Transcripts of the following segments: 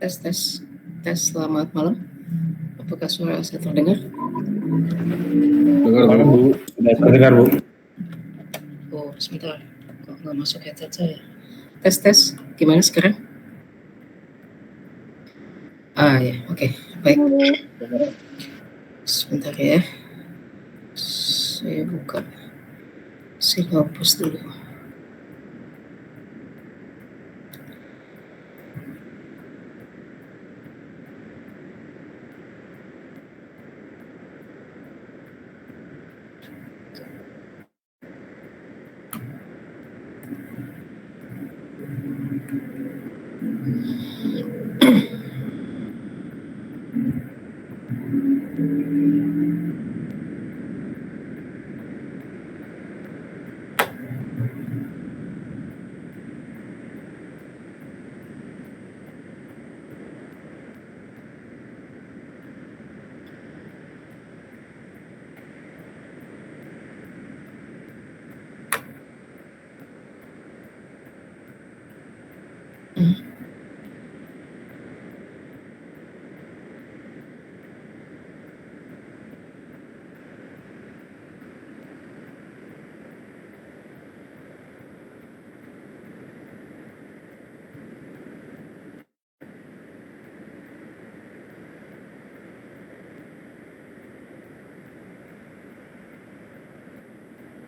Tes, tes, tes. Selamat malam. Apakah suara saya terdengar? Dengar, Bu. Sudah terdengar, Bu. Oh, sebentar. Kok nggak masuk headset saya? Tes, tes. Gimana sekarang? Ya, oke. Baik. Sebentar ya. Saya buka. Saya hapus dulu.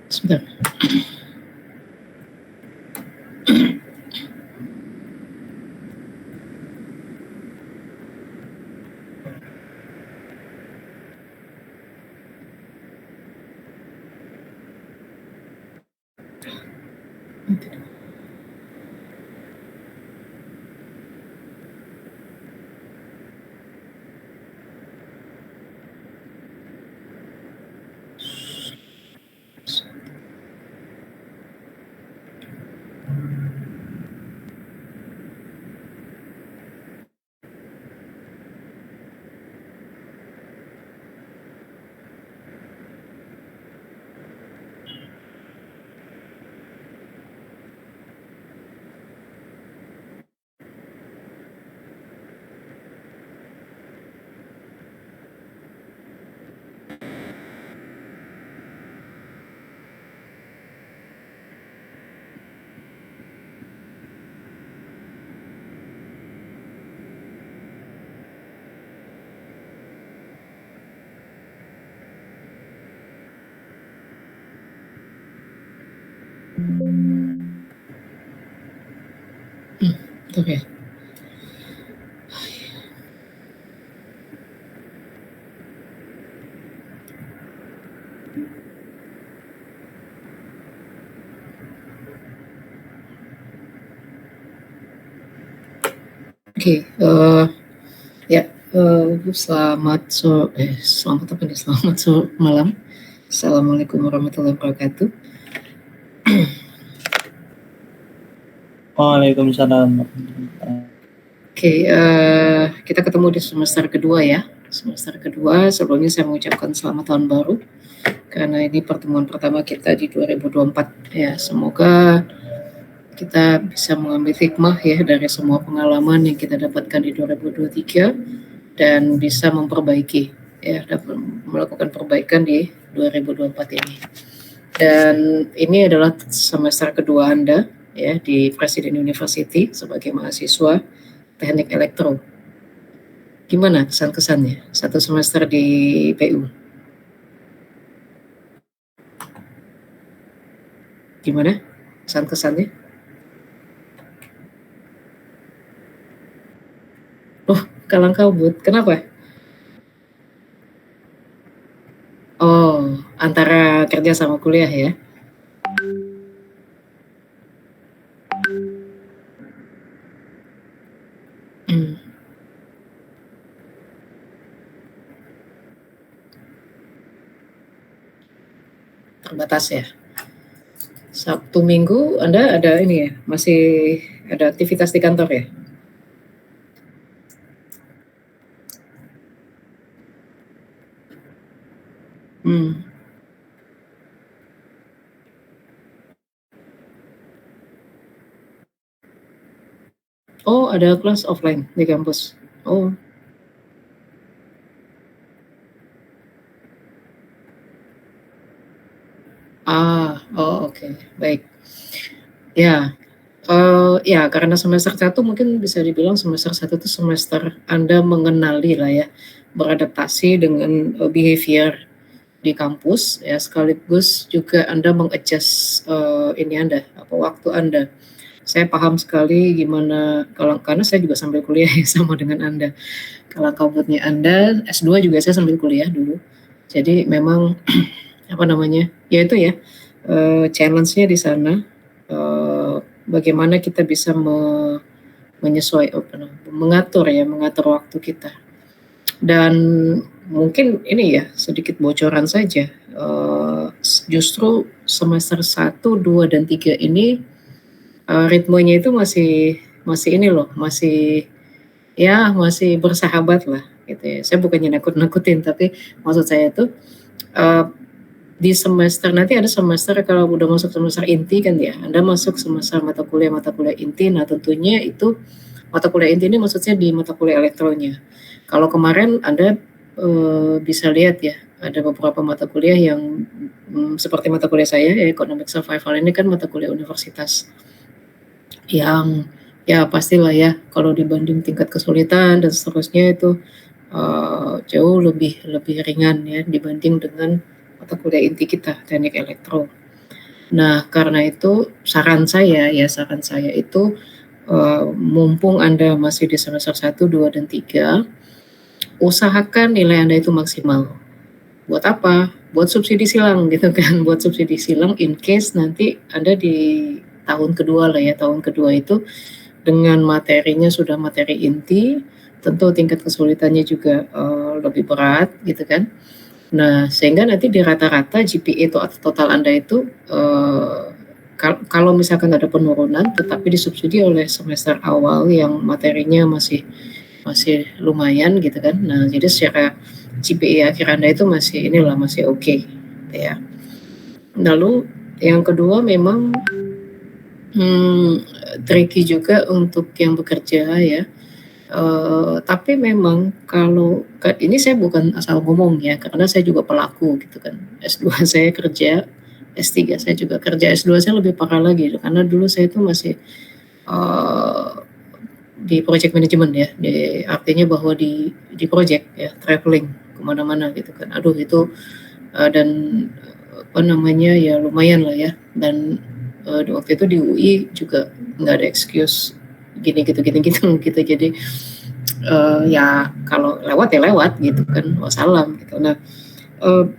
Sebentar. Oke. Oke, ya, selamat apa nih? Selamat malam. Assalamualaikum warahmatullahi wabarakatuh. Waalaikumsalam. Oke, kita ketemu di semester kedua ya. Semester kedua, sebelumnya saya mengucapkan selamat tahun baru karena ini pertemuan pertama kita di 2024 ya. Semoga kita bisa mengambil hikmah ya dari semua pengalaman yang kita dapatkan di 2023 dan bisa memperbaiki ya, dapat melakukan perbaikan di 2024 ini. Dan ini adalah semester kedua Anda ya di Presiden University sebagai mahasiswa Teknik Elektro. Gimana kesan-kesannya satu semester di PU? Gimana kesan-kesannya? Oh, kalang kabut. Kenapa? Oh, antara kerja sama kuliah ya? Hmm, terbatas ya. Sabtu Minggu Anda ada ini ya, masih ada aktivitas di kantor ya? Hmm, Oh, ada kelas offline di kampus. Oh, oh oke, baik. Ya, ya karena semester satu mungkin bisa dibilang semester satu itu semester Anda mengenali lah ya, beradaptasi dengan behavior di kampus ya, sekaligus juga Anda meng-adjust ini Anda, apa waktu Anda. Saya paham sekali gimana kalau karena saya juga sambil kuliah ya sama dengan Anda. Kalau kabutnya Anda S2 juga saya sambil kuliah dulu. Jadi memang apa namanya? Ya itu ya, challenge-nya di sana, bagaimana kita bisa mengatur waktu kita. Dan mungkin ini ya sedikit bocoran saja, justru semester satu, 2, dan 3 ini, ritmenya itu masih masih ini loh, masih bersahabat lah gitu ya. Saya bukannya nakut-nakutin, tapi maksud saya itu, eee, di semester nanti ada semester kalau udah masuk semester inti kan ya, Anda masuk semester mata kuliah inti. Nah tentunya itu mata kuliah inti ini maksudnya di mata kuliah elektronya. Kalau kemarin Anda bisa lihat ya, ada beberapa mata kuliah yang seperti mata kuliah saya ya, Economic Survival ini kan mata kuliah universitas yang ya pastilah ya kalau dibanding tingkat kesulitan dan seterusnya itu jauh lebih lebih ringan ya dibanding dengan mata kuliah inti kita, teknik elektro. Nah, karena itu saran saya itu, mumpung Anda masih di semester satu, 2, dan 3, usahakan nilai Anda itu maksimal. Buat apa? Buat subsidi silang gitu kan, buat subsidi silang in case nanti Anda di tahun kedua lah ya, tahun kedua itu dengan materinya sudah materi inti, tentu tingkat kesulitannya juga, lebih berat gitu kan. Nah, sehingga nanti di rata-rata GPA itu atau total Anda itu, kalau misalkan ada penurunan tetapi disubsidi oleh semester awal yang materinya masih masih lumayan gitu kan. Nah, jadi secara GPA akhir Anda itu masih inilah, masih oke gitu ya. Lalu yang kedua memang, tricky juga untuk yang bekerja ya, tapi memang kalau ini saya bukan asal ngomong ya, karena saya juga pelaku gitu kan. S2 saya kerja, S3 saya juga kerja, S2 saya lebih parah lagi karena dulu saya itu masih, eee, di project management ya, artinya bahwa di project ya, traveling kemana-mana gitu kan. Aduh itu, dan apa namanya, ya lumayan lah ya dan, waktu itu di UI juga nggak ada excuse gini gitu gini gitu gitu. Jadi, ya kalau lewat ya lewat gitu kan, wassalam gitu. Nah,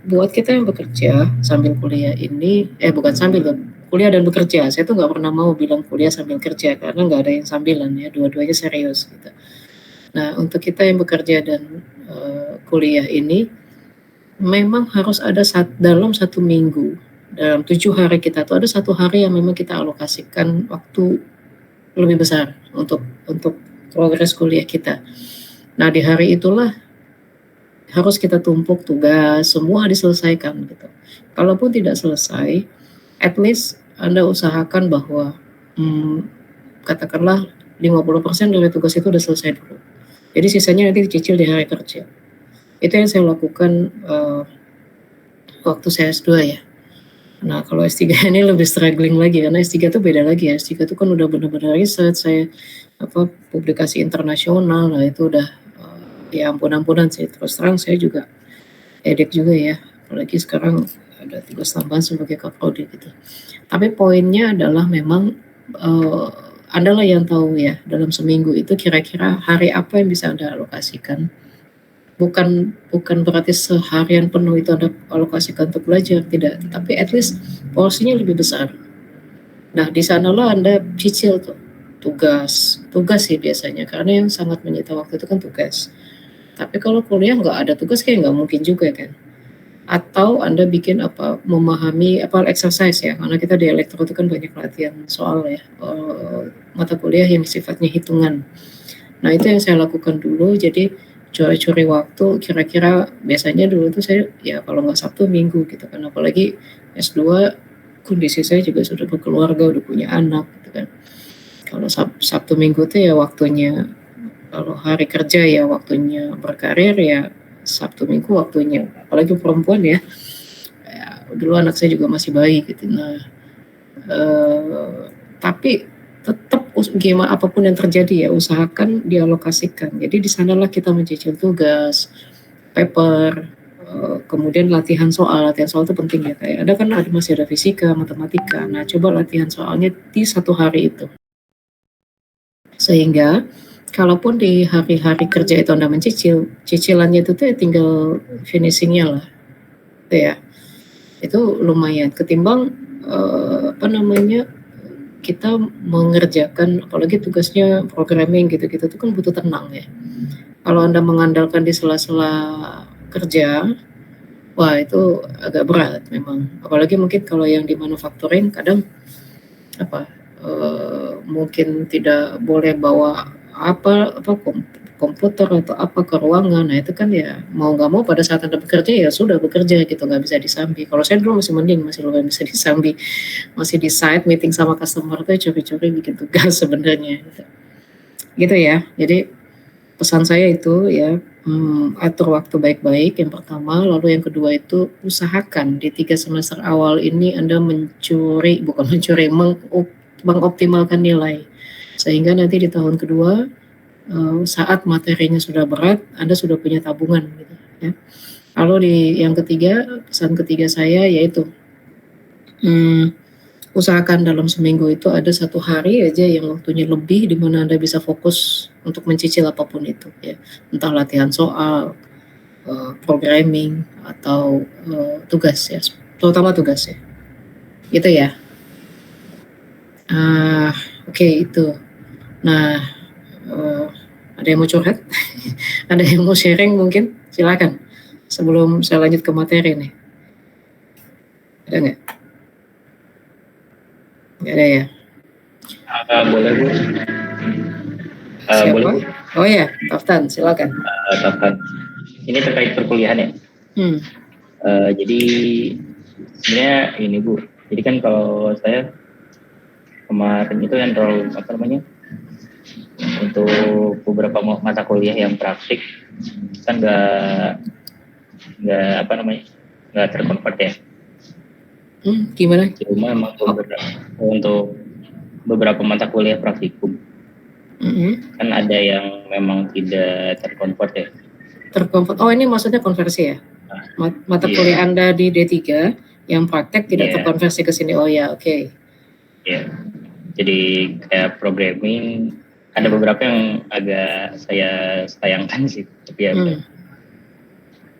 buat kita yang bekerja sambil kuliah ini bukan sambil loh, kuliah dan bekerja. Saya tuh nggak pernah mau bilang kuliah sambil kerja karena nggak ada yang sambilan ya, dua-duanya serius gitu. Nah, untuk kita yang bekerja dan, kuliah ini memang harus ada dalam satu minggu, dalam 7 hari kita tuh ada 1 hari yang memang kita alokasikan waktu lebih besar untuk progres kuliah kita. Nah, di hari itulah harus kita tumpuk tugas, semua diselesaikan gitu. Kalaupun tidak selesai, at least Anda usahakan bahwa, katakanlah 50% dari tugas itu udah selesai dulu. Jadi sisanya nanti dicicil di hari kerja. Itu yang saya lakukan, waktu saya S2 ya. Nah, kalau S3 ini lebih struggling lagi karena S3 tuh beda lagi ya, S3 tuh kan udah bener-bener riset, saya publikasi internasional, nah itu udah, ya ampun-ampunan sih, terus terang saya juga headache juga ya, apalagi sekarang ada tugas tambahan sebagai Kapolri gitu. Tapi poinnya adalah memang, Anda lah yang tahu ya, dalam seminggu itu kira-kira hari apa yang bisa Anda alokasikan. Bukan bukan berarti seharian penuh itu Anda alokasikan untuk belajar, tidak, tapi at least porsinya lebih besar. Nah, di sanalah Anda cicil tuh tugas, tugas sih biasanya karena yang sangat menyita waktu itu kan tugas. Tapi kalau kuliah nggak ada tugas kayak nggak mungkin juga kan. Atau Anda bikin memahami exercise ya, karena kita di elektro itu kan banyak latihan soal ya, mata kuliah yang sifatnya hitungan. Nah, itu yang saya lakukan dulu, jadi curi-curi waktu kira-kira biasanya dulu tuh saya ya kalau nggak Sabtu Minggu gitu kan, apalagi S2 kondisi saya juga sudah berkeluarga, udah punya anak gitu kan. Kalau Sabtu Minggu tuh ya waktunya, kalau hari kerja ya waktunya berkarir, ya Sabtu Minggu waktunya, apalagi perempuan ya, dulu anak saya juga masih bayi gitu. Nah, tapi tetap gimana apapun yang terjadi ya usahakan dialokasikan. Jadi di sanalah kita mencicil tugas, paper, kemudian latihan soal itu penting ya, kayak ada kan masih ada fisika, matematika. Nah, coba latihan soalnya di satu hari itu. Sehingga kalaupun di hari-hari kerja itu Anda mencicil, cicilannya itu tuh ya tinggal finishingnya lah. Itu ya. Itu lumayan ketimbang kita mengerjakan apalagi tugasnya programming gitu-gitu tuh kan butuh tenang ya. Kalau Anda mengandalkan di sela-sela kerja, wah itu agak berat memang. Apalagi mungkin kalau yang di manufacturing kadang mungkin tidak boleh bawa apa komputer atau apa ke ruangan. Nah itu kan ya mau nggak mau pada saat Anda bekerja ya sudah bekerja gitu, nggak bisa disambi. Kalau saya dulu masih mending, masih lumayan bisa disambi, masih di site meeting sama customer tuh curi-curi bikin tugas sebenarnya gitu ya. Jadi pesan saya itu ya, atur waktu baik-baik yang pertama, lalu yang kedua itu usahakan di 3 semester awal ini Anda mengoptimalkan nilai. Sehingga nanti di tahun kedua, saat materinya sudah berat, Anda sudah punya tabungan gitu ya. Lalu di yang ketiga, pesan ketiga saya yaitu, usahakan dalam seminggu itu ada 1 hari aja yang waktunya lebih di mana Anda bisa fokus untuk mencicil apapun itu ya. Entah latihan soal, programming atau, tugas ya, terutama tugas ya. Gitu ya. Oke itu. Nah, ada yang mau curhat? Ada yang mau sharing mungkin? Silakan. Sebelum saya lanjut ke materi nih. Ada nggak? Nggak ada ya? Boleh Bu. Siapa? Boleh. Oh ya, Taftan, silakan. Taftan. Ini terkait perkuliahan ya. Jadi sebenarnya ini Bu. Jadi kan kalau saya kemarin itu yang terlalu untuk beberapa mata kuliah yang praktik kan nggak terkonvert ya. Gimana? Cuma memang untuk beberapa mata kuliah praktikum kan ada yang memang tidak terkonvert ya. Terkonvert. Oh ini maksudnya konversi ya? Mata kuliah Anda di D3 yang praktek tidak terkonversi ke sini. Oh ya, oke. Iya. Jadi kayak programming ada beberapa yang agak saya sayangkan sih, tapi ya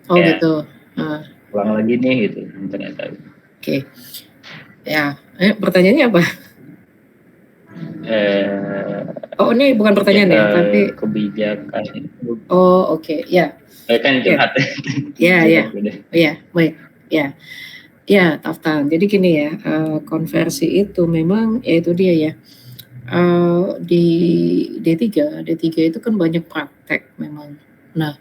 oh gitu. Ulang lagi nih gitu ternyata. Oke. Ya, pertanyaannya apa? Oh ini bukan pertanyaan ya, tapi kebijakan. Oh oke. Ya. Kan curhat. Ya, baik. Ya, Taftan. Jadi gini ya, konversi itu memang ya itu dia ya. Di D3 itu kan banyak praktek memang. Nah,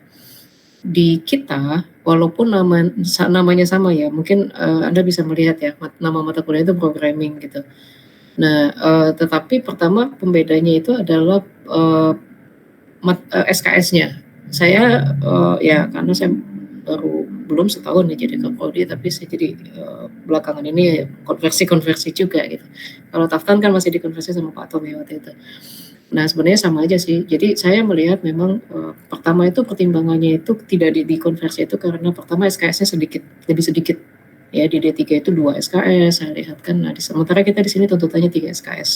di kita walaupun namanya sama ya, mungkin Anda bisa melihat ya nama mata kuliah itu programming gitu. Nah, tetapi pertama pembedanya itu adalah SKS-nya. Saya ya karena saya baru belum setahun ya jadi Kapolri, tapi saya jadi belakangan ini konversi juga gitu. Kalau Taftan kan masih dikonversi sama Pak Tom ya waktu itu. Nah sebenarnya sama aja sih. Jadi saya melihat memang pertama itu pertimbangannya itu tidak dikonversi itu karena pertama SKS-nya lebih sedikit. Ya di D3 itu 2 SKS saya lihat kan. Nah sementara kita di sini tuntutannya 3 SKS.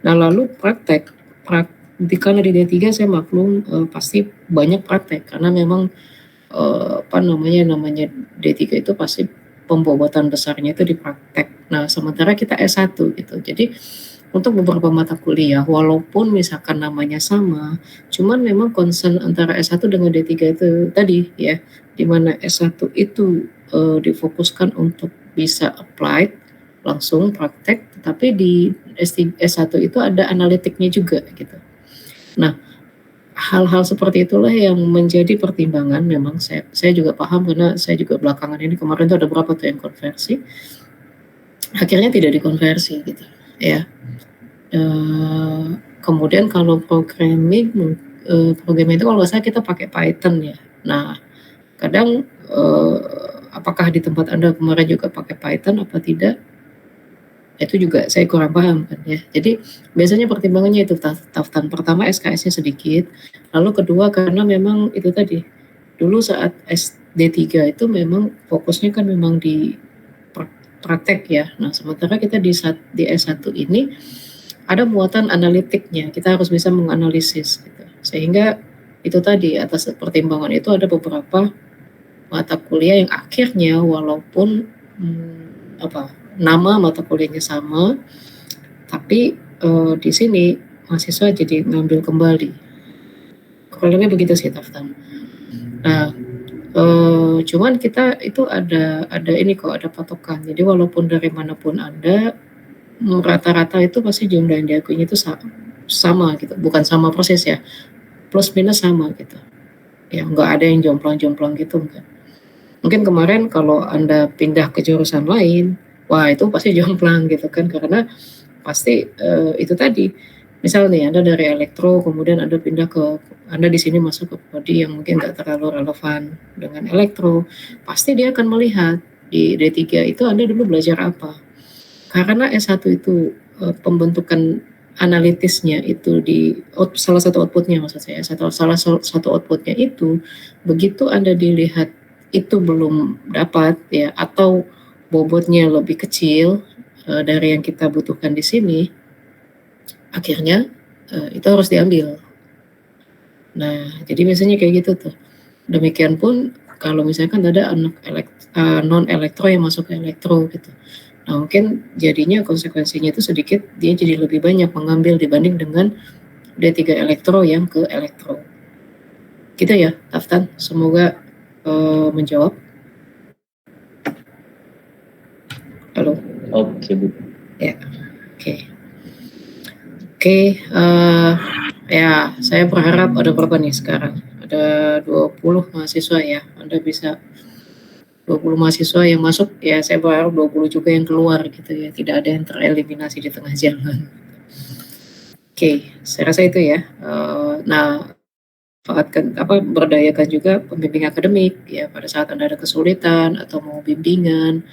Nah lalu kalau di D3 saya maklum pasti banyak praktek karena memang namanya D3 itu pasti pembobotan besarnya itu di praktek. Nah sementara kita S1 gitu. Jadi untuk beberapa mata kuliah walaupun misalkan namanya sama, cuman memang concern antara S1 dengan D3 itu tadi ya, di mana S1 itu difokuskan untuk bisa apply langsung praktek, tetapi di S1 itu ada analitiknya juga gitu. Nah, hal-hal seperti itulah yang menjadi pertimbangan. Memang saya juga paham karena saya juga belakangan ini kemarin tuh ada berapa tuh yang konversi, akhirnya tidak dikonversi gitu ya. Kemudian kalau programming itu kalau nggak salah kita pakai Python ya. Nah, kadang apakah di tempat Anda kemarin juga pakai Python apa tidak? Itu juga saya kurang paham kan ya. Jadi biasanya pertimbangannya itu Taftan. Pertama SKS-nya sedikit, lalu kedua karena memang itu tadi dulu saat SD3 itu memang fokusnya kan memang di praktek ya. Nah, sementara kita di S1 ini ada muatan analitiknya. Kita harus bisa menganalisis gitu. Sehingga itu tadi atas pertimbangan itu ada beberapa mata kuliah yang akhirnya walaupun nama mata kuliahnya sama, tapi di sini mahasiswa jadi ngambil kembali. Kurang lebih begitu sih Taftan. Nah, cuman kita itu ada ini kok, ada patokan. Jadi walaupun dari manapun Anda, rata-rata itu pasti jumlah yang diakuinya itu sama gitu, bukan sama persis ya, plus minus sama gitu. Ya nggak ada yang jomplang-jomplang gitu enggak. Mungkin kemarin kalau Anda pindah ke jurusan lain, wah itu pasti jomplang gitu kan, karena pasti itu tadi. Misal nih Anda dari elektro, kemudian Anda pindah Anda di sini masuk ke prodi yang mungkin nggak terlalu relevan dengan elektro, pasti dia akan melihat di D3 itu Anda dulu belajar apa. Karena S1 itu pembentukan analitisnya itu salah satu outputnya maksud saya, salah satu outputnya itu begitu Anda dilihat itu belum dapat ya atau bobotnya lebih kecil dari yang kita butuhkan di sini, akhirnya itu harus diambil. Nah, jadi biasanya kayak gitu tuh. Demikian pun kalau misalkan ada anak non elektro yang masuk ke elektro gitu. Nah, mungkin jadinya konsekuensinya itu sedikit dia jadi lebih banyak mengambil dibanding dengan D3 elektro yang ke elektro. Gitu ya, Taftan. Semoga menjawab. Halo. Oke, Bu. Ya. Oke, ya saya berharap ada berapa nih sekarang? Ada 20 mahasiswa ya. Anda bisa 20 mahasiswa yang masuk, ya saya berharap 20 juga yang keluar gitu ya. Tidak ada yang tereliminasi di tengah jalan. Oke, saya rasa itu ya. Nah, berdayakan juga pembimbing akademik ya pada saat Anda ada kesulitan atau mau bimbingan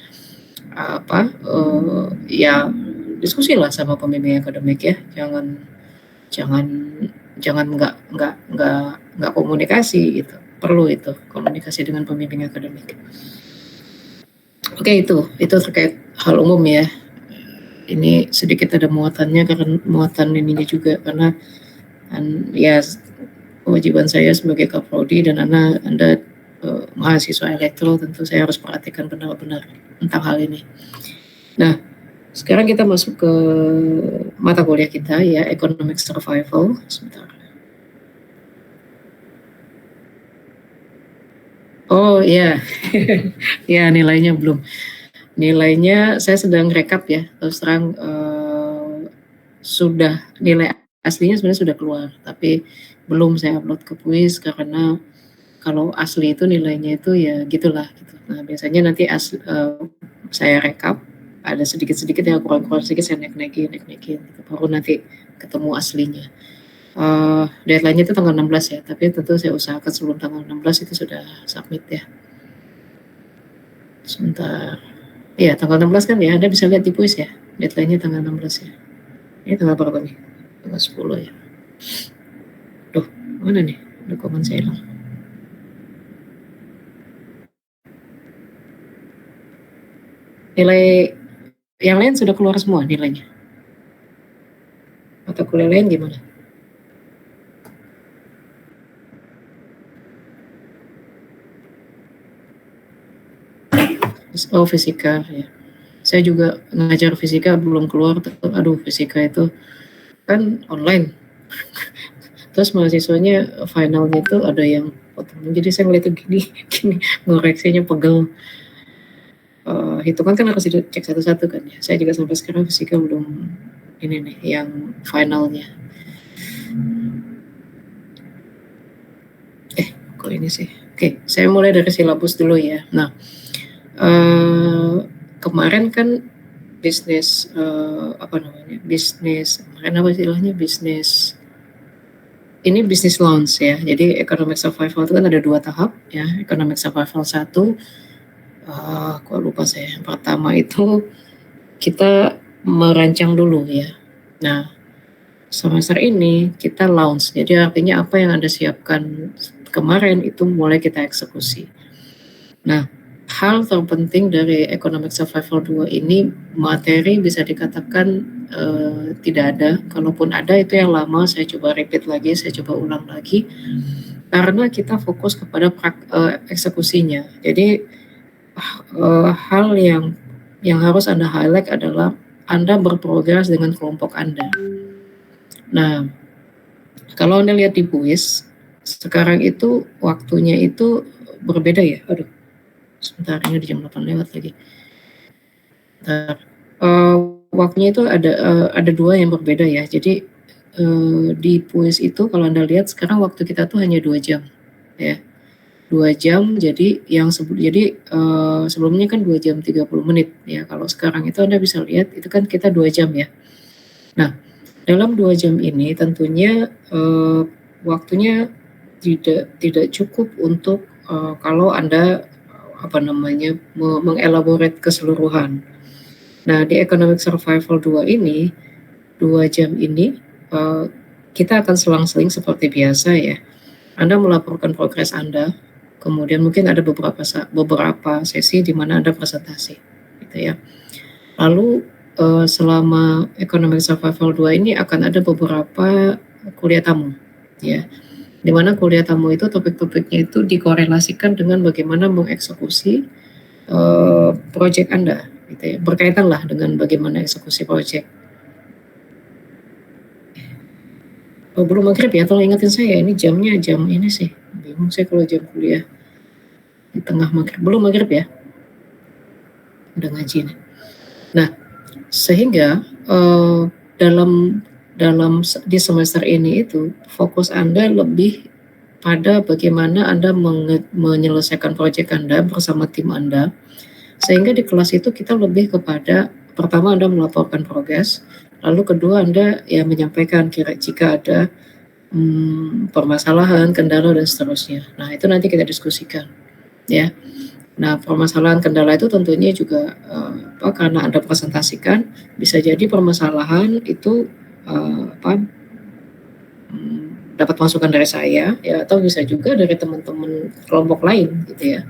ya diskusilah sama pembimbing akademik ya. Jangan nggak komunikasi gitu. Perlu itu komunikasi dengan pembimbing akademik. Oke, itu terkait hal umum ya. Ini sedikit ada muatannya karena muatan ininya juga karena ya kewajiban saya sebagai Kaprodi dan Anda mahasiswa elektro, tentu saya harus perhatikan benar-benar tentang hal ini. Nah, sekarang kita masuk ke mata kuliah kita ya, Economic Survival. Sebentar. Oh ya, ya nilainya belum. Nilainya saya sedang rekap ya, terus terang sudah nilai aslinya sebenarnya sudah keluar, tapi belum saya upload ke Puis karena kalau asli itu nilainya itu ya gitulah gitu. Nah biasanya nanti saya rekap, ada sedikit-sedikit yang kurang-kurang sedikit saya naik-naikin gitu, baru nanti ketemu aslinya. Deadline-nya itu tanggal 16 ya, tapi tentu saya usahakan sebelum tanggal 16 itu sudah submit ya. Sebentar. Iya, tanggal 16 kan ya, Anda bisa lihat di Puis ya. Deadline-nya tanggal 16 ya. Ini tanggal berapa nih? Tanggal 10 ya. Duh, mana nih? Dokumen saya hilang. Nilai yang lain sudah keluar semua nilainya. Mata kuliah lain gimana? Oh, fisika ya. Saya juga ngajar fisika belum keluar. Aduh, fisika itu kan online. Terus mahasiswanya finalnya itu ada yang potong. Jadi saya ngeliat itu gini ngoreksinya pegel. Hitungan kan harus dicek satu-satu kan ya. Saya juga sampai sekarang fisika belum ini nih yang finalnya. Kok ini sih? Oke, saya mulai dari silabus dulu ya. Nah, kemarin kan bisnis apa namanya, bisnis karena apa istilahnya, bisnis ini bisnis launch ya. Jadi economic survival itu kan ada 2 tahap ya. Economic survival 1, kok lupa saya. Yang pertama itu kita merancang dulu ya. Nah, semester ini kita launch. Jadi artinya apa yang Anda siapkan kemarin itu mulai kita eksekusi. Nah, hal terpenting dari economic survival 2 ini, materi bisa dikatakan tidak ada. Kalaupun ada itu yang lama, saya coba repeat lagi, saya coba ulang lagi. Karena kita fokus kepada eksekusinya. Jadi hal yang harus Anda highlight adalah Anda berprogres dengan kelompok Anda. Nah, kalau Anda lihat di BUIS, sekarang itu waktunya itu berbeda ya. Aduh, sebentar, ini di jam 8 lewat lagi. Bentar. Waktunya itu ada 2 yang berbeda ya. Jadi di BUIS itu kalau Anda lihat sekarang waktu kita tuh hanya 2 jam ya. 2 jam, jadi sebelumnya kan 2 jam 30 menit ya. Kalau sekarang itu Anda bisa lihat itu kan kita 2 jam ya. Nah, dalam 2 jam ini tentunya waktunya tidak cukup untuk kalau Anda mengelaborate keseluruhan. Nah, di economic survival 2 ini, 2 jam ini kita akan selang-seling seperti biasa ya. Anda melaporkan progres Anda, kemudian mungkin ada beberapa sesi di mana Anda presentasi gitu ya. Lalu selama economic survival 2 ini akan ada beberapa kuliah tamu ya. Di mana kuliah tamu itu topik-topiknya itu dikorelasikan dengan bagaimana mengeksekusi proyek Anda gitu ya. Berkaitan lah dengan bagaimana eksekusi proyek. Oh, belum maghrib ya, tolong ingetin saya, ini jamnya jam ini sih. Bingung saya kalau jam kuliah di tengah maghrib. Belum maghrib ya? Udah ngaji nih. Nah, sehingga di semester ini itu fokus Anda lebih pada bagaimana Anda menyelesaikan proyek Anda bersama tim Anda. Sehingga di kelas itu kita lebih kepada pertama Anda melaporkan progres, lalu kedua Anda ya menyampaikan jika ada permasalahan, kendala dan seterusnya. Nah, itu nanti kita diskusikan ya. Nah, permasalahan kendala itu tentunya juga karena Anda presentasikan, bisa jadi permasalahan itu dapat masukan dari saya ya, atau bisa juga dari teman-teman kelompok lain gitu ya.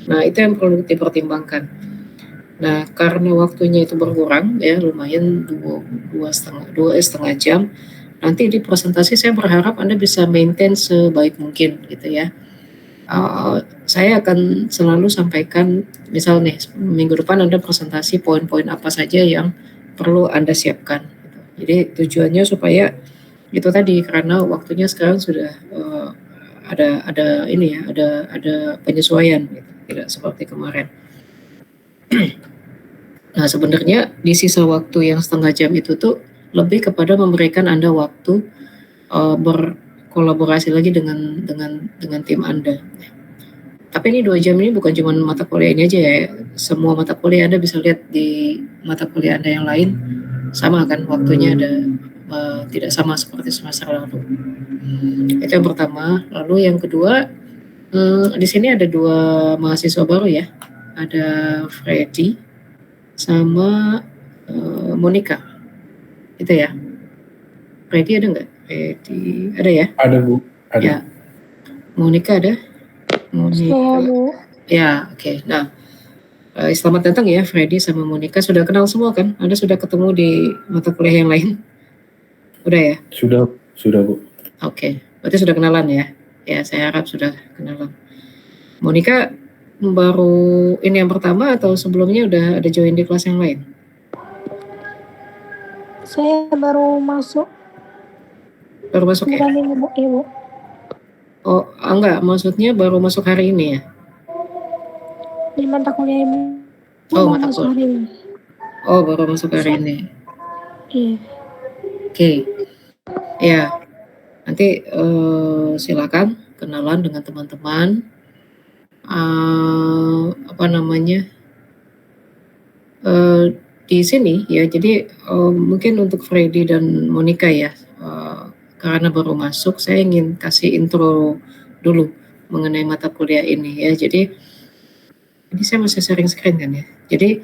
Nah, itu yang perlu dipertimbangkan. Nah, karena waktunya itu berkurang ya, lumayan dua setengah jam. Nanti di presentasi saya berharap Anda bisa maintain sebaik mungkin gitu ya. Saya akan selalu sampaikan, misal nih minggu depan Anda presentasi poin-poin apa saja yang perlu Anda siapkan. Gitu. Jadi tujuannya supaya itu tadi, karena waktunya sekarang sudah ada penyesuaian, gitu. Tidak seperti kemarin. Nah, sebenarnya di sisa waktu yang setengah jam itu tuh lebih kepada memberikan Anda waktu berkolaborasi lagi dengan tim Anda. Tapi ini 2 jam ini bukan cuma mata kuliah ini aja ya. Semua mata kuliah Anda bisa lihat di mata kuliah Anda yang lain sama kan, waktunya ada tidak sama seperti semester lalu. Itu yang pertama. Lalu yang kedua, di sini ada 2 mahasiswa baru ya. Ada Freddy sama Monica. Itu ya. Freddy ada nggak? Freddy ada ya? Ada Bu, ada. Ya. Monica ada? Monica. Saya Bu. Ya, oke. Nah, selamat datang ya Freddy sama Monica. Sudah kenal semua kan? Anda sudah ketemu di mata kuliah yang lain? Udah ya? Sudah Bu. Oke, berarti sudah kenalan ya? Ya, saya harap sudah kenalan. Monica baru ini yang pertama atau sebelumnya udah ada join di kelas yang lain? Saya baru masuk. Baru masuk ya? Bukan ini Bu, Ibu. Oh, enggak, maksudnya baru masuk hari ini ya? Di mata kuliah Ibu. Oh, baru mata masuk kuliah. hari ini. Oh, baru masuk hari ini. Iya. Oke. Ya, nanti silakan kenalan dengan teman-teman. di sini ya, jadi mungkin untuk Freddy dan Monica ya, karena baru masuk, saya ingin kasih intro dulu mengenai mata kuliah ini ya. Jadi ini saya masih sharing screen kan ya. Jadi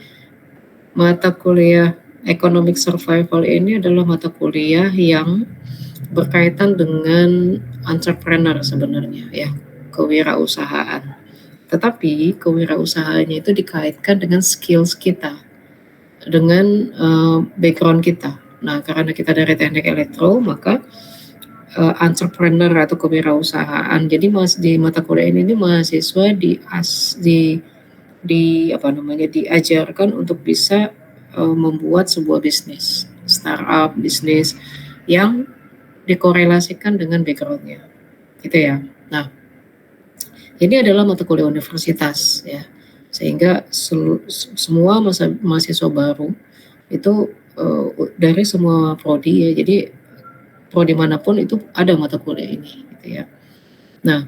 mata kuliah Economic Survival ini adalah mata kuliah yang berkaitan dengan entrepreneur sebenarnya ya, kewirausahaan. Tetapi kewirausahaannya itu dikaitkan dengan skills kita, dengan background kita. Nah, karena kita dari teknik elektro, maka entrepreneur atau kewirausahaan. Jadi di mata kuliah ini mahasiswa diajarkan untuk bisa membuat sebuah bisnis, startup bisnis yang dikorelasikan dengan backgroundnya, gitu ya. Nah, ini adalah mata kuliah universitas ya, sehingga semua mahasiswa baru itu dari semua prodi ya, jadi prodi manapun itu ada mata kuliah ini, gitu ya. Nah,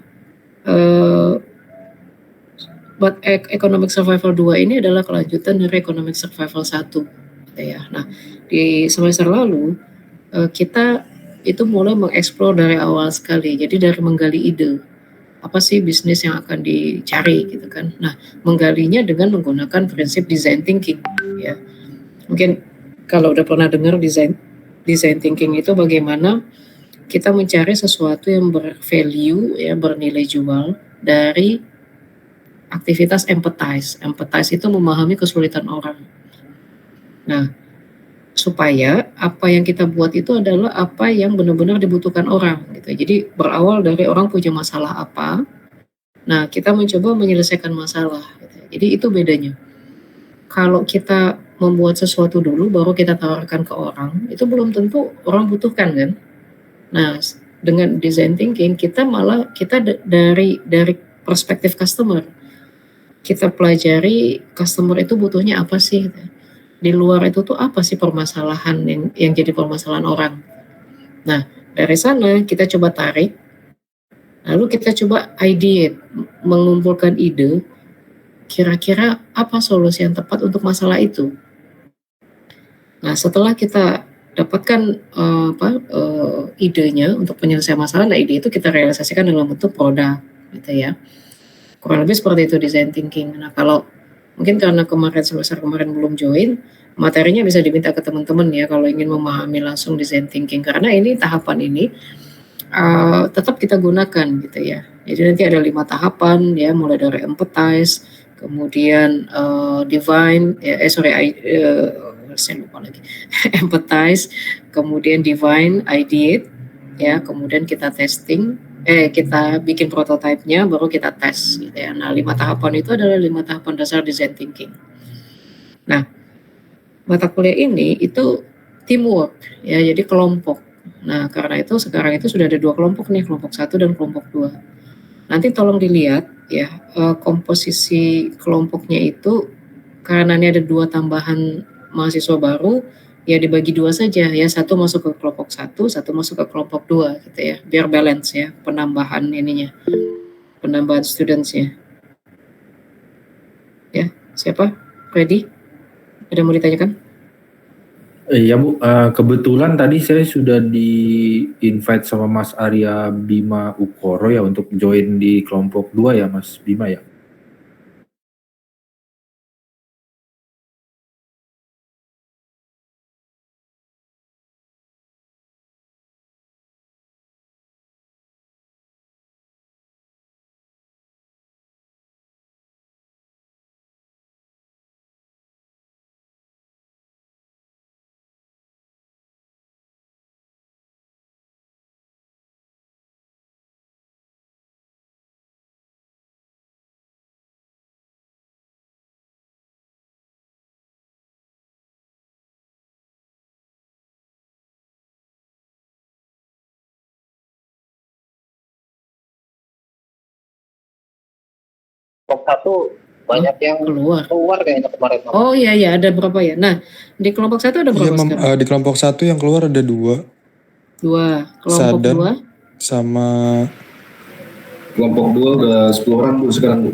Economic Survival 2 ini adalah kelanjutan dari Economic Survival 1, gitu ya. Nah, di semester lalu kita itu mulai mengeksplor dari awal sekali, jadi dari menggali ide, apa sih bisnis yang akan dicari gitu kan. Nah, menggalinya dengan menggunakan prinsip design thinking ya. Mungkin kalau udah pernah dengar design thinking itu bagaimana kita mencari sesuatu yang bervalue ya, bernilai jual dari aktivitas empathize. Empathize itu memahami kesulitan orang. Nah, supaya apa yang kita buat itu adalah apa yang benar-benar dibutuhkan orang gitu. Jadi berawal dari orang punya masalah apa, nah kita mencoba menyelesaikan masalah gitu. Jadi itu bedanya. Kalau kita membuat sesuatu dulu baru kita tawarkan ke orang, itu belum tentu orang butuhkan kan. Nah, dengan design thinking kita dari perspektif customer, kita pelajari customer itu butuhnya apa sih gitu. Di luar itu tuh apa sih permasalahan yang jadi permasalahan orang. Nah, dari sana kita coba tarik, lalu kita coba ideate, mengumpulkan ide, kira-kira apa solusi yang tepat untuk masalah itu. Nah, setelah kita dapatkan idenya untuk penyelesaian masalah, nah ide itu kita realisasikan dalam bentuk produk, gitu ya. Kurang lebih seperti itu design thinking. Nah, kalau mungkin karena semester kemarin belum join, materinya bisa diminta ke teman-teman ya kalau ingin memahami langsung design thinking, karena ini tahapan ini tetap kita gunakan gitu ya. Jadi nanti ada 5 tahapan ya, mulai dari empathize, kemudian saya lupa lagi. Empathize, kemudian divine, ideate ya, kemudian kita testing, kita bikin prototipenya, baru kita tes gitu ya. Nah, 5 tahapan itu adalah 5 tahapan dasar design thinking. Nah, mata kuliah ini itu teamwork ya, jadi kelompok. Nah, karena itu sekarang itu sudah ada 2 kelompok nih, kelompok 1 dan kelompok 2. Nanti tolong dilihat ya, komposisi kelompoknya itu, karena ini ada 2 tambahan mahasiswa baru, ya dibagi 2 saja ya, 1 masuk ke kelompok 1, 1 masuk ke kelompok 2 gitu ya, biar balance ya penambahan studentsnya. Ya, siapa? Freddy? Ada mau ditanyakan? Iya Bu, kebetulan tadi saya sudah di-invite sama Mas Arya Bima Ukoro ya untuk join di kelompok 2 ya Mas Bima ya. Kelompok 1 banyak yang keluar kayaknya kemarin. Oh iya, ada berapa ya? Nah, di kelompok 1 ada berapa sekarang? Di kelompok 1 yang keluar ada 2. Kelompok 2 sama Kelompok 2 udah 10 orang Bu sekarang Bu.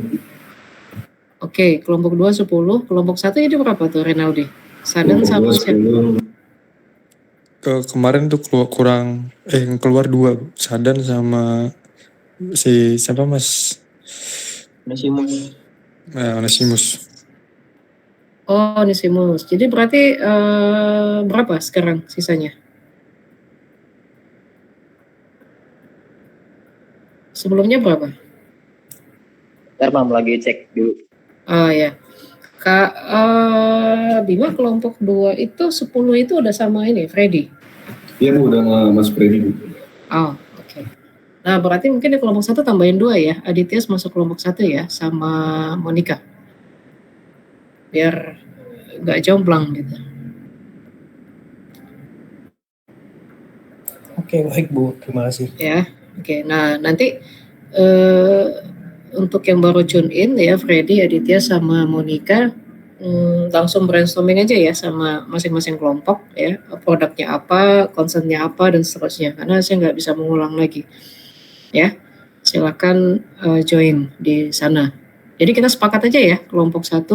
Oke, kelompok 2 10, kelompok 1 itu berapa tuh Renaldi? Sadan sama siapa? Kemarin tuh yang keluar 2, Sadan sama si siapa Mas? Onesimus. Oh, Onesimus. Jadi berarti berapa sekarang sisanya? Sebelumnya berapa? Ntar Mam lagi cek dulu. Oh ya. Kak Bima kelompok 2 itu 10 itu udah sama ini Freddy? Iya Bu, udah sama Mas Freddy Bu. Oh, oke. Nah, berarti mungkin di kelompok 1 tambahin 2 ya. Aditya masuk kelompok 1 ya sama Monica. Biar nggak jomplang gitu. Oke, baik Bu, terima kasih. Ya, oke. Nah, nanti untuk yang baru tune in ya, Freddy, Aditya sama Monica langsung brainstorming aja ya sama masing-masing kelompok ya, produknya apa, concernnya apa dan seterusnya. Karena saya nggak bisa mengulang lagi. Ya, silakan join di sana. Jadi kita sepakat aja ya, kelompok 1.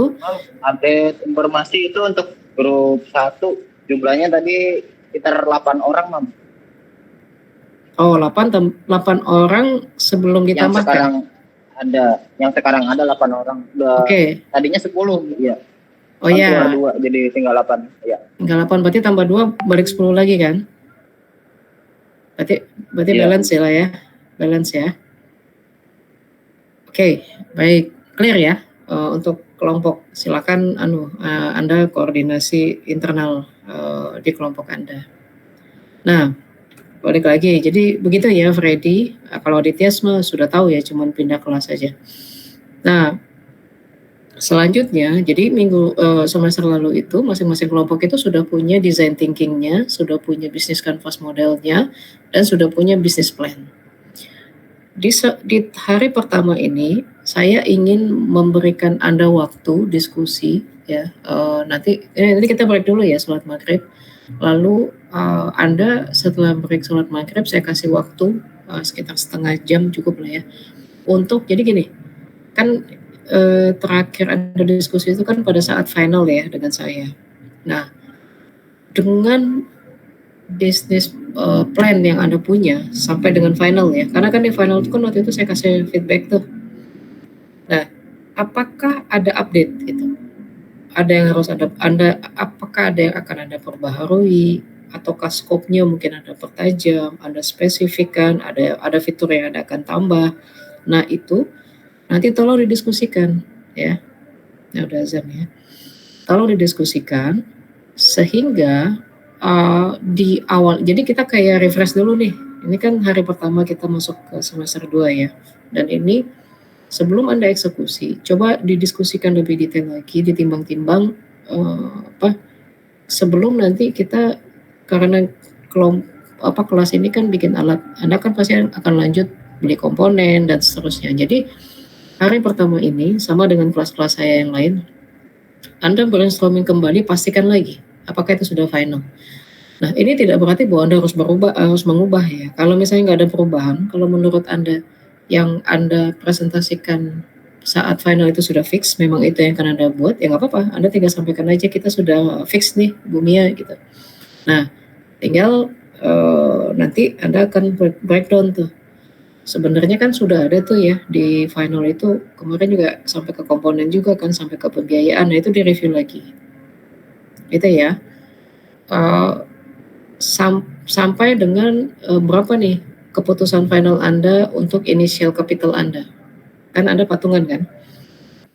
Update informasi itu untuk grup 1 jumlahnya tadi sekitar 8 orang Mam. Oh, 8 orang sebelum ditambahkan. Yang sekarang ada 8 orang. Oke. Tadinya 10 ya. Oh ya. 2 jadi tinggal 8 ya. Tinggal 8 berarti tambah 2 balik 10 lagi kan? Berarti Ya. Balance ya lah ya. Balance ya. Oke, baik. Clear ya. Untuk kelompok silakan Anda koordinasi internal di kelompok Anda. Nah, balik lagi. Jadi begitu ya Freddy. Kalau Aditya sudah tahu ya, cuman pindah kelas saja. Nah, selanjutnya, jadi semester lalu itu masing-masing kelompok itu sudah punya design thinkingnya, sudah punya bisnis canvas modelnya, dan sudah punya bisnis plan. Di hari pertama ini, saya ingin memberikan Anda waktu diskusi ya. Nanti kita break dulu ya sholat maghrib. Lalu Anda setelah break sholat maghrib, saya kasih waktu sekitar setengah jam cukup lah ya. Untuk jadi gini, kan terakhir ada diskusi itu kan pada saat final ya dengan saya. Nah, dengan bisnis plan yang Anda punya sampai dengan final ya, karena kan di final itu kan waktu itu saya kasih feedback tuh. Nah, apakah ada update gitu? Ada yang harus apakah ada yang akan Anda perbaharui, ataukah skopnya mungkin Anda pertajam, Anda spesifikkan, ada fitur yang Anda akan tambah. Nah, itu nanti tolong didiskusikan ya. Nah, udah azan ya. Tolong didiskusikan sehingga di awal, jadi kita kayak refresh dulu nih. Ini kan hari pertama kita masuk ke semester 2 ya. Dan ini sebelum Anda eksekusi, coba didiskusikan lebih detail lagi, ditimbang-timbang sebelum nanti kita, karena kelas ini kan bikin alat, Anda kan pasti akan lanjut beli komponen dan seterusnya. Jadi hari pertama ini sama dengan kelas-kelas saya yang lain, Anda brainstorming kembali, pastikan lagi apakah itu sudah final. Nah, ini tidak berarti bahwa Anda harus mengubah ya. Kalau misalnya nggak ada perubahan, kalau menurut Anda yang Anda presentasikan saat final itu sudah fix, memang itu yang akan Anda buat, ya nggak apa-apa. Anda tinggal sampaikan aja kita sudah fix nih, Bu Mia gitu. Nah, tinggal nanti Anda akan breakdown tuh. Sebenarnya kan sudah ada tuh ya di final itu, kemarin juga sampai ke komponen juga kan, sampai ke pembiayaan, nah itu direview lagi. Itu ya. Sampai dengan berapa nih keputusan final Anda untuk initial capital Anda. Kan Anda patungan kan?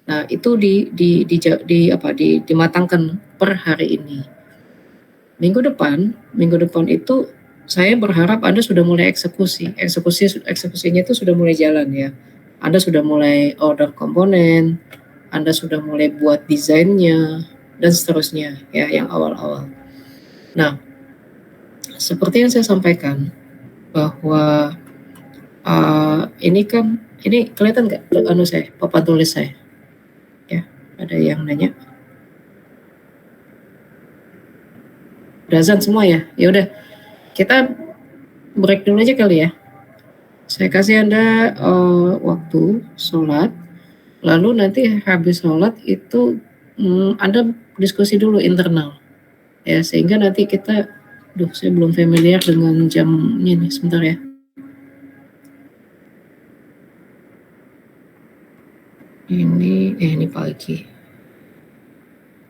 Nah, itu dimatangkan per hari ini. Minggu depan itu saya berharap Anda sudah mulai eksekusinya itu sudah mulai jalan ya. Anda sudah mulai order komponen, Anda sudah mulai buat desainnya dan seterusnya ya, yang awal-awal. Nah, seperti yang saya sampaikan bahwa ini kelihatan nggak papan tulis saya? Ya, ada yang nanya. Udah azan semua ya? Ya udah, kita break dulu aja kali ya. Saya kasih Anda waktu sholat, lalu nanti habis sholat itu Anda diskusi dulu internal. ya, sehingga nanti kita, saya belum familiar dengan jamnya nih, sebentar ya. Ini pagi.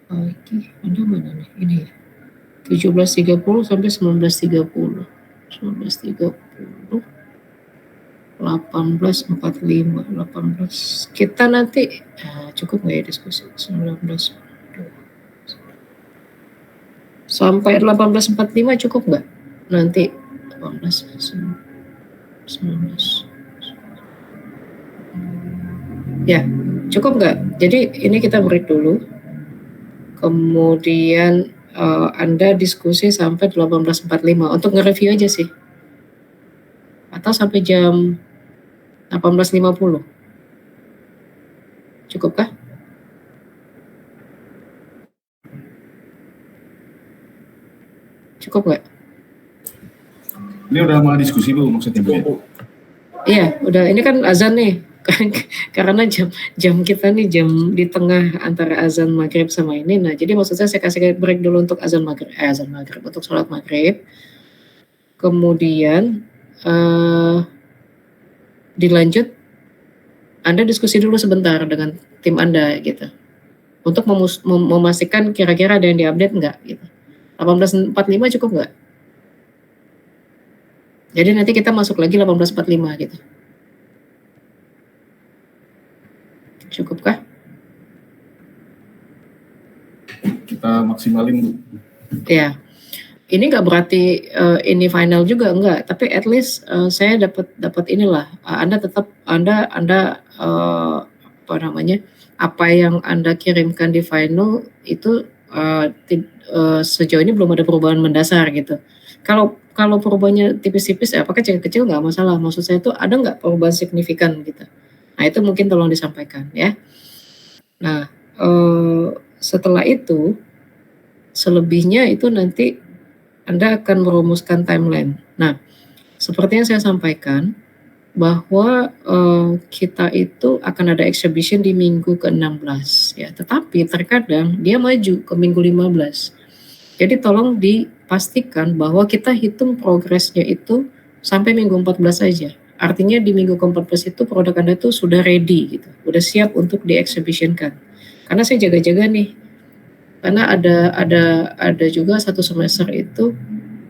Anda mana nih? Ini ya. 17.30 sampai 19.30. 19.30. 18.45. Kita nanti cukup nggak ya diskusi? 19. Sampai 18.45 cukup nggak? Nanti 19. Ya, cukup nggak? Jadi ini kita break dulu. Kemudian Anda diskusi sampai 18.45 untuk nge-review aja sih. Atau sampai jam 18.50. Cukupkah? Cukup nggak? Ini udah mulai diskusi Bu maksudnya Bu? Iya, udah. Ini kan azan nih. Karena jam kita nih jam di tengah antara azan maghrib sama ini. Nah, jadi maksud saya kasih break dulu untuk azan maghrib untuk sholat maghrib. Kemudian dilanjut, Anda diskusi dulu sebentar dengan tim Anda gitu, untuk memastikan kira-kira ada yang diupdate nggak gitu. 18.45 cukup nggak? Jadi nanti kita masuk lagi 18.45 gitu. Cukupkah? Kita maksimalin Bu. Ya, ini nggak berarti ini final juga, enggak. Tapi at least saya dapat inilah. Anda apa yang Anda kirimkan di final itu sejauh ini belum ada perubahan mendasar gitu. Kalau perubahannya tipis-tipis, apakah kecil-kecil nggak masalah. Maksud saya itu ada nggak perubahan signifikan gitu. Nah, itu mungkin tolong disampaikan ya. Nah, setelah itu, selebihnya itu nanti Anda akan merumuskan timeline. Nah, seperti yang saya sampaikan, bahwa kita itu akan ada exhibition di minggu ke-16 ya. Tetapi terkadang dia maju ke minggu 15. Jadi tolong dipastikan bahwa kita hitung progresnya itu sampai minggu 14 saja. Artinya di minggu ke-14 itu produk Anda tuh sudah ready gitu, udah siap untuk di-exhibition-kan. Karena saya jaga-jaga nih, karena ada juga satu semester itu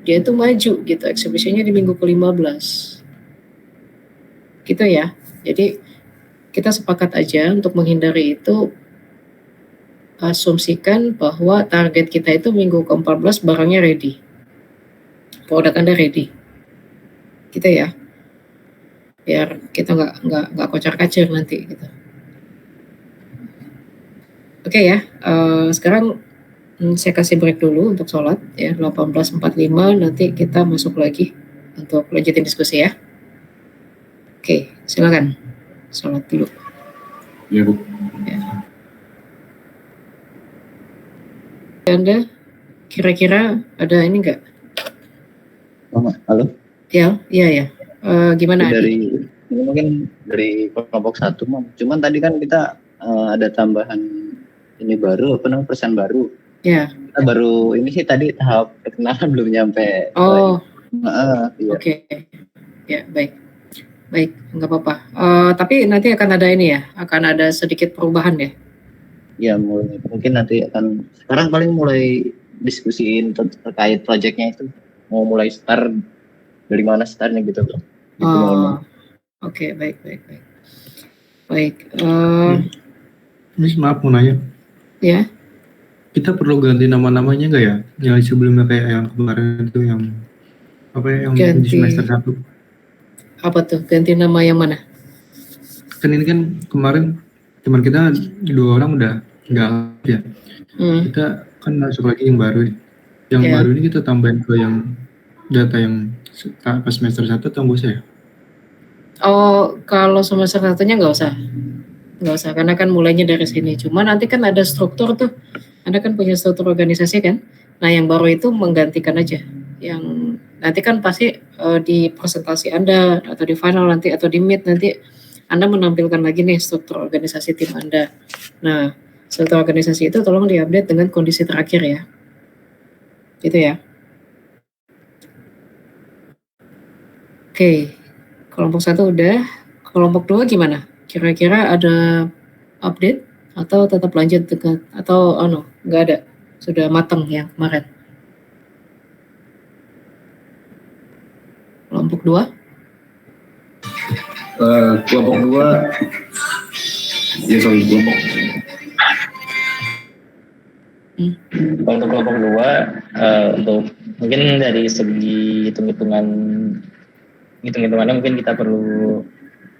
dia itu maju gitu, exhibition-nya di minggu ke-15. Gitu ya. Jadi kita sepakat aja untuk menghindari itu, asumsikan bahwa target kita itu minggu ke-14 barangnya ready. Produk Anda ready. Gitu ya. Biar kita nggak kocar-kacir nanti gitu. Oke ya, sekarang saya kasih break dulu untuk sholat ya, 18.45 nanti kita masuk lagi untuk lanjutin diskusi ya. Oke, silakan sholat dulu. Iya Bu. Ya. Anda kira-kira ada ini nggak? Halo? Ya. Gimana? Ini mungkin dari kelompok 1, cuman tadi kan kita ada tambahan ini baru, persen baru. Ya. Kita baru ini sih tadi tahap perkenalan belum nyampe. Oh. Iya. Oke. Ya, baik, nggak apa-apa. Tapi nanti akan ada ini ya, akan ada sedikit perubahan ya. Ya, mungkin nanti akan, sekarang paling mulai diskusiin terkait proyeknya itu, mau mulai start dari mana startnya gitu. Oke, baik. Ini maaf mau nanya. Ya. Kita perlu ganti nama-namanya nggak ya? Yang sebelumnya kayak yang kemarin itu yang apa ya, yang di semester 1. Apa tuh? Ganti nama yang mana? Kan ini kan kemarin teman kita 2 orang udah nggak ya. Kita kan masuk lagi yang baru. Yang baru ini kita tambahin ke yang data yang pas semester 1 atau nggak usah ya? Oh, kalau semester 1-nya nggak usah, karena kan mulainya dari sini. Cuma nanti kan ada struktur tuh, Anda kan punya struktur organisasi kan. Nah, yang baru itu menggantikan aja. Yang nanti kan pasti di presentasi Anda atau di final nanti atau di meet nanti Anda menampilkan lagi nih struktur organisasi tim Anda. Nah, struktur organisasi itu tolong diupdate dengan kondisi terakhir ya. gitu ya. Oke, kelompok 1 udah. Kelompok 2 gimana? Kira-kira ada update atau tetap lanjut dengan atau nggak ada? Sudah matang yang kemarin. Kelompok 2? Kelompok 2 ya sorry kelompok. Untuk kelompok 2 untuk mungkin dari segi hitung-hitungannya mungkin kita perlu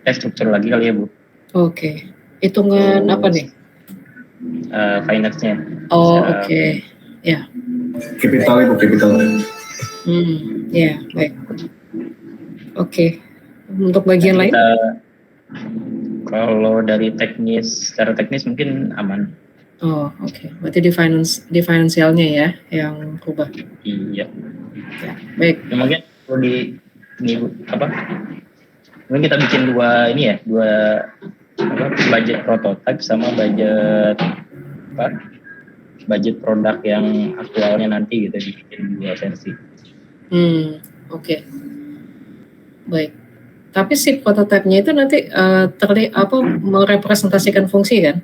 struktur lagi kali ya Bu. Oke. Hitungan apa nih? Finance-nya. Oh oke. Ya. Capital Bu, capital. Ya baik. Oke. Untuk bagian lain? Kalau dari secara teknis mungkin aman. Oh oke. Berarti di finansialnya ya yang berubah. Iya. Ya, baik. Ya, mungkin perlu mungkin kita bikin dua budget prototype sama budget produk yang aktualnya nanti gitu, dibikin 2 versi. Oke. Baik. Tapi si prototipenya itu nanti merepresentasikan fungsi kan?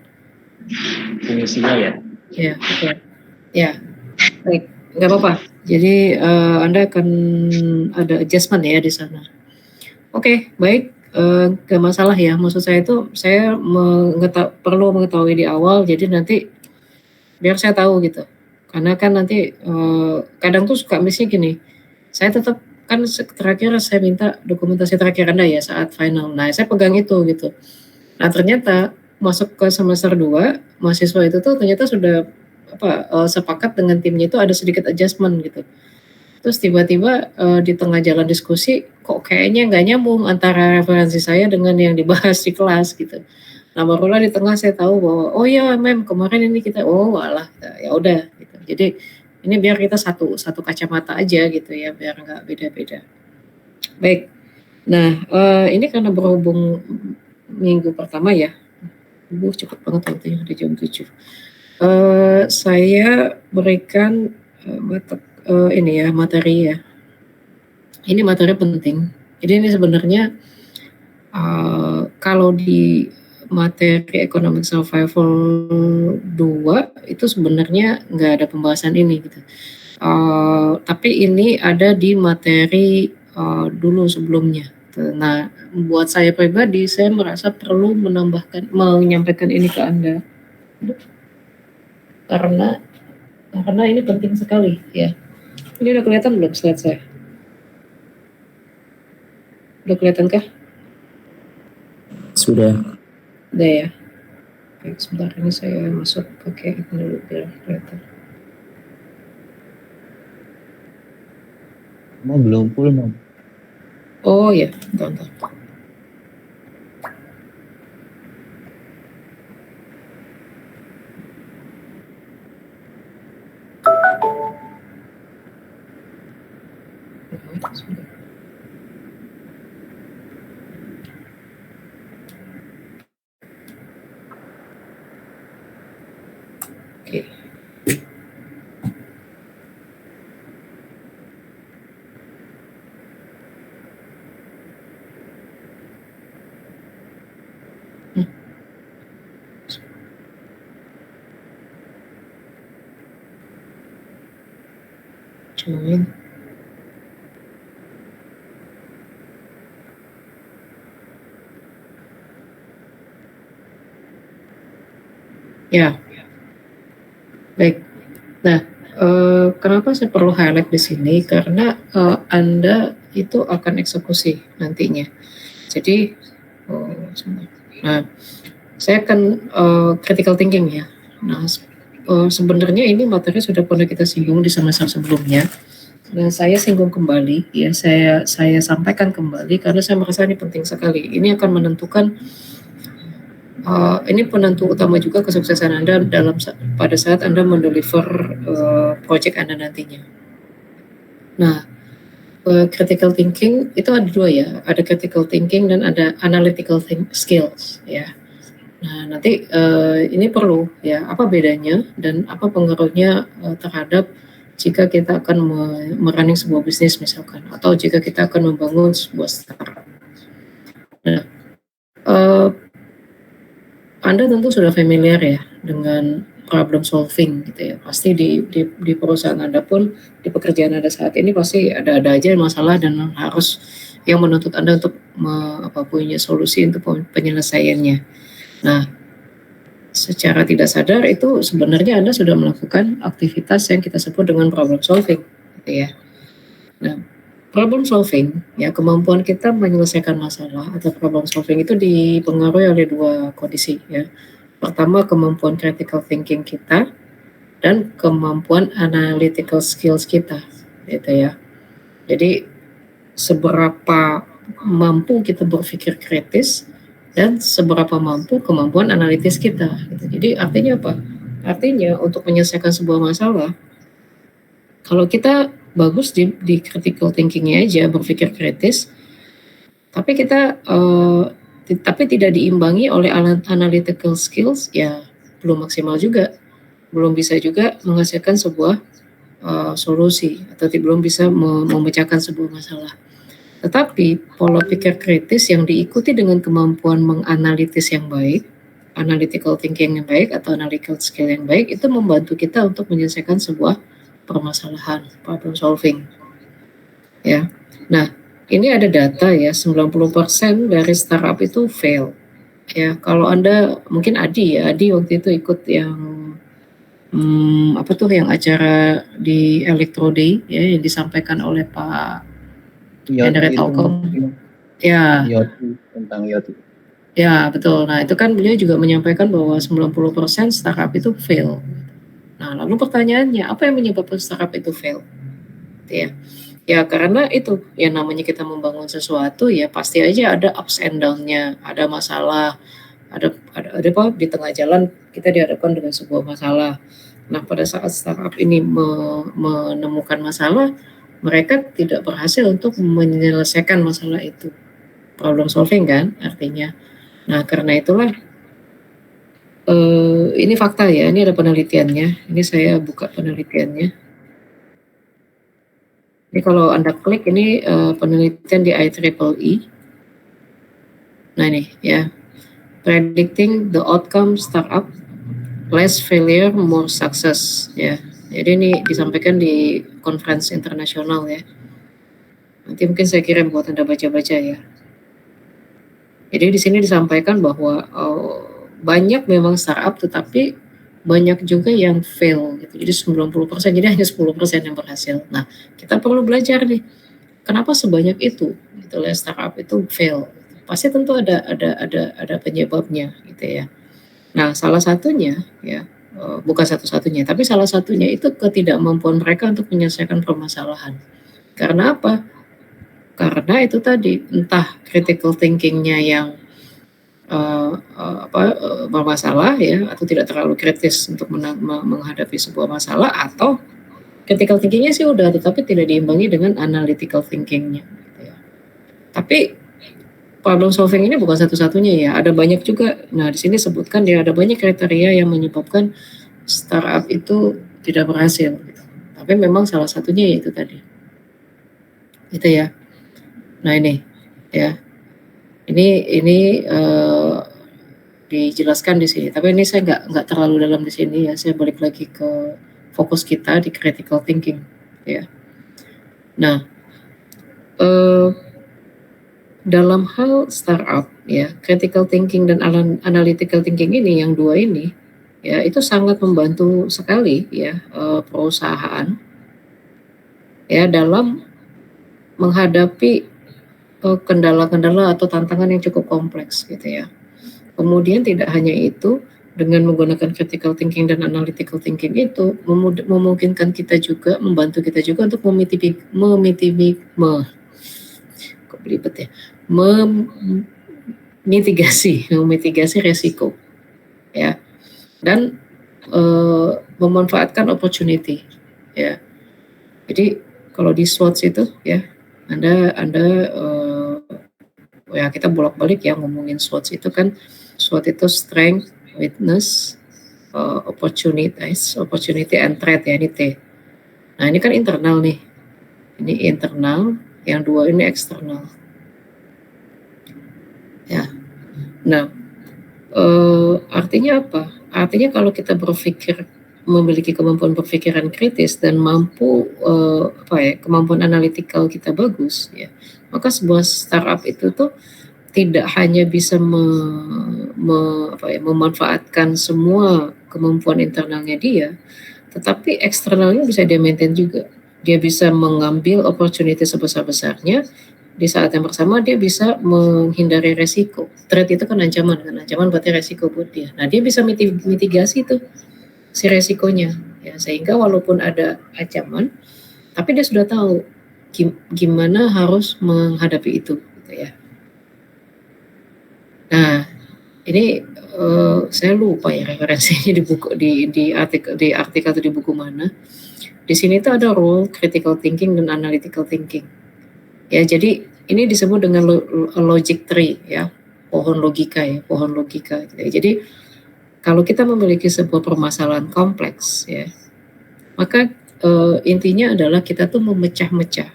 Fungsinya ya? Ya, oke. Ya, baik. Nggak apa-apa. Jadi Anda akan ada adjustment ya di sana. Oke, baik. Nggak masalah ya. Maksud saya itu saya perlu mengetahui di awal. Jadi nanti biar saya tahu gitu. Karena kan nanti kadang tuh suka misalnya gini. Saya tetap kan terakhir saya minta dokumentasi terakhir Anda ya saat final. Nah, saya pegang itu gitu. Nah, ternyata masuk ke semester 2, mahasiswa itu tuh ternyata sudah sepakat dengan timnya itu ada sedikit adjustment gitu. Terus tiba-tiba di tengah jalan diskusi kok kayaknya nggak nyambung antara referensi saya dengan yang dibahas di kelas gitu. Nah, barulah di tengah saya tahu bahwa oh ya mem kemarin ini kita ya udah gitu. Jadi ini biar kita satu kacamata aja gitu ya, biar nggak beda-beda. Baik. Nah, ini karena berhubung minggu pertama ya. Cepet banget waktunya udah jam 7. Saya berikan materi ya. Ini materi penting. Jadi ini sebenarnya kalau di materi Economic Survival 2 itu sebenarnya nggak ada pembahasan ini gitu. Tapi ini ada di materi dulu sebelumnya. Nah, buat saya pribadi, saya merasa perlu menyampaikan ini ke Anda. Karena ini penting sekali ya. Ini udah kelihatan belum slide saya? Udah kelihatan kah? Sudah. Udah ya. Oke, sebentar ini saya masuk pakai ini dulu biar kelihatan. Belum full, Mam. Oh ya, bentar. Oke. Join. Ya. Baik. Nah, kenapa saya perlu highlight di sini? Karena Anda itu akan eksekusi nantinya. Jadi, saya akan critical thinking ya. Nah, sebenarnya ini materi sudah pernah kita singgung di semester sebelumnya. Nah, saya singgung kembali, ya saya sampaikan kembali karena saya merasa ini penting sekali. Ini akan menentukan, ini penentu utama juga kesuksesan Anda pada saat Anda mendeliver project Anda nantinya. Nah, critical thinking itu ada 2 ya, ada critical thinking dan ada analytical skills ya. Nah, nanti ini perlu ya, apa bedanya dan apa pengaruhnya terhadap jika kita akan merunning sebuah bisnis misalkan, atau jika kita akan membangun sebuah startup. Nah, Anda tentu sudah familiar ya dengan problem solving gitu ya. Pasti di perusahaan Anda pun, di pekerjaan Anda saat ini pasti ada aja masalah dan harus yang menuntut Anda untuk punya solusi untuk penyelesaiannya. Nah, secara tidak sadar itu sebenarnya Anda sudah melakukan aktivitas yang kita sebut dengan problem solving gitu ya. Nah, problem solving ya, kemampuan kita menyelesaikan masalah atau problem solving itu dipengaruhi oleh dua kondisi ya. Pertama, kemampuan critical thinking kita dan kemampuan analytical skills kita gitu ya. Jadi seberapa mampu kita berpikir kritis dan seberapa mampu kemampuan analitis kita gitu. Jadi artinya apa? Artinya untuk menyelesaikan sebuah masalah, kalau kita bagus di critical thinkingnya aja, berpikir kritis, tapi kita tapi tidak diimbangi oleh analytical skills, ya belum maksimal juga, belum bisa juga menghasilkan sebuah solusi atau belum bisa memecahkan sebuah masalah. Tetapi pola pikir kritis yang diikuti dengan kemampuan menganalitis yang baik, analytical thinking yang baik atau analytical skill yang baik, itu membantu kita untuk menyelesaikan sebuah permasalahan, problem solving. Ya. Nah, ini ada data ya, 90% dari startup itu fail. Ya, kalau Anda mungkin Adi waktu itu ikut yang yang acara di Electro Day ya, yang disampaikan oleh Pak Henry Telkom. Ya. Tentang Yoti. Ya, betul. Nah, itu kan beliau juga menyampaikan bahwa 90% startup itu fail. Nah, lalu pertanyaannya, apa yang menyebabkan startup itu fail? Ya. Ya, karena itu yang namanya kita membangun sesuatu ya pasti aja ada ups and down-nya, ada masalah, ada di tengah jalan kita dihadapkan dengan sebuah masalah. Nah, pada saat startup ini menemukan masalah, mereka tidak berhasil untuk menyelesaikan masalah itu. Problem solving kan artinya. Nah, karena itulah ini fakta ya, ini ada penelitiannya. Ini saya buka penelitiannya. Ini kalau Anda klik ini penelitian di IEEE. Nah ini ya, predicting the outcome startup, less failure, more success ya. Jadi ini disampaikan di conference internasional ya. Nanti mungkin saya kirim buat Anda baca-baca ya. Jadi di sini disampaikan bahwa banyak memang startup tetapi banyak juga yang fail gitu. Jadi 90%, jadi hanya 10% yang berhasil. Nah, kita perlu belajar nih. Kenapa sebanyak itu gitu ya, startup itu fail? Pasti tentu ada penyebabnya gitu ya. Nah, salah satunya ya, bukan satu-satunya, tapi salah satunya itu ketidakmampuan mereka untuk menyelesaikan permasalahan. Karena apa? Karena itu tadi, entah critical thinking-nya yang bermasalah ya, atau tidak terlalu kritis untuk menghadapi sebuah masalah, atau critical thinking-nya sih udah, tetapi tidak diimbangi dengan analytical thinking-nya. Gitu ya. Tapi problem solving ini bukan satu-satunya ya, ada banyak juga. Nah di sini sebutkan ya ada banyak kriteria yang menyebabkan startup itu tidak berhasil. Gitu. Tapi memang salah satunya yaitu tadi, itu ya. Nah ini ya, ini dijelaskan di sini. Tapi ini saya nggak terlalu dalam di sini ya. Saya balik lagi ke fokus kita di critical thinking ya. Nah dalam hal startup ya, critical thinking dan analytical thinking ini, yang dua ini ya, itu sangat membantu sekali ya perusahaan ya dalam menghadapi kendala-kendala atau tantangan yang cukup kompleks gitu ya. Kemudian tidak hanya itu, dengan menggunakan critical thinking dan analytical thinking itu memungkinkan kita juga, membantu kita juga untuk memitigasi resiko ya, dan memanfaatkan opportunity ya. Jadi kalau di SWOT itu ya, Anda ya kita bolak-balik ya ngomongin SWOT itu kan. SWOT itu strength, weakness, opportunity and threat ya, ini T. Nah ini kan internal nih, ini internal, yang dua ini eksternal. Ya, nah artinya apa? Artinya kalau kita berpikir memiliki kemampuan berpikiran kritis dan mampu kemampuan analitikal kita bagus, ya, maka sebuah startup itu tuh tidak hanya bisa memanfaatkan semua kemampuan internalnya dia, tetapi eksternalnya bisa dia maintain juga. Dia bisa mengambil opportunity sebesar-besarnya, di saat yang bersama dia bisa menghindari resiko. Threat itu kan ancaman, ancaman berarti resiko buat dia. Nah dia bisa mitigasi tuh si resikonya, ya, sehingga walaupun ada ancaman, tapi dia sudah tahu gimana harus menghadapi itu, gitu ya. Nah, ini saya lupa ya referensinya di buku di artikel atau di buku mana. Di sini tuh ada role critical thinking dan analytical thinking. Ya, jadi ini disebut dengan logic tree, ya, pohon logika gitu ya. Jadi kalau kita memiliki sebuah permasalahan kompleks, ya, maka intinya adalah kita tuh memecah-mecah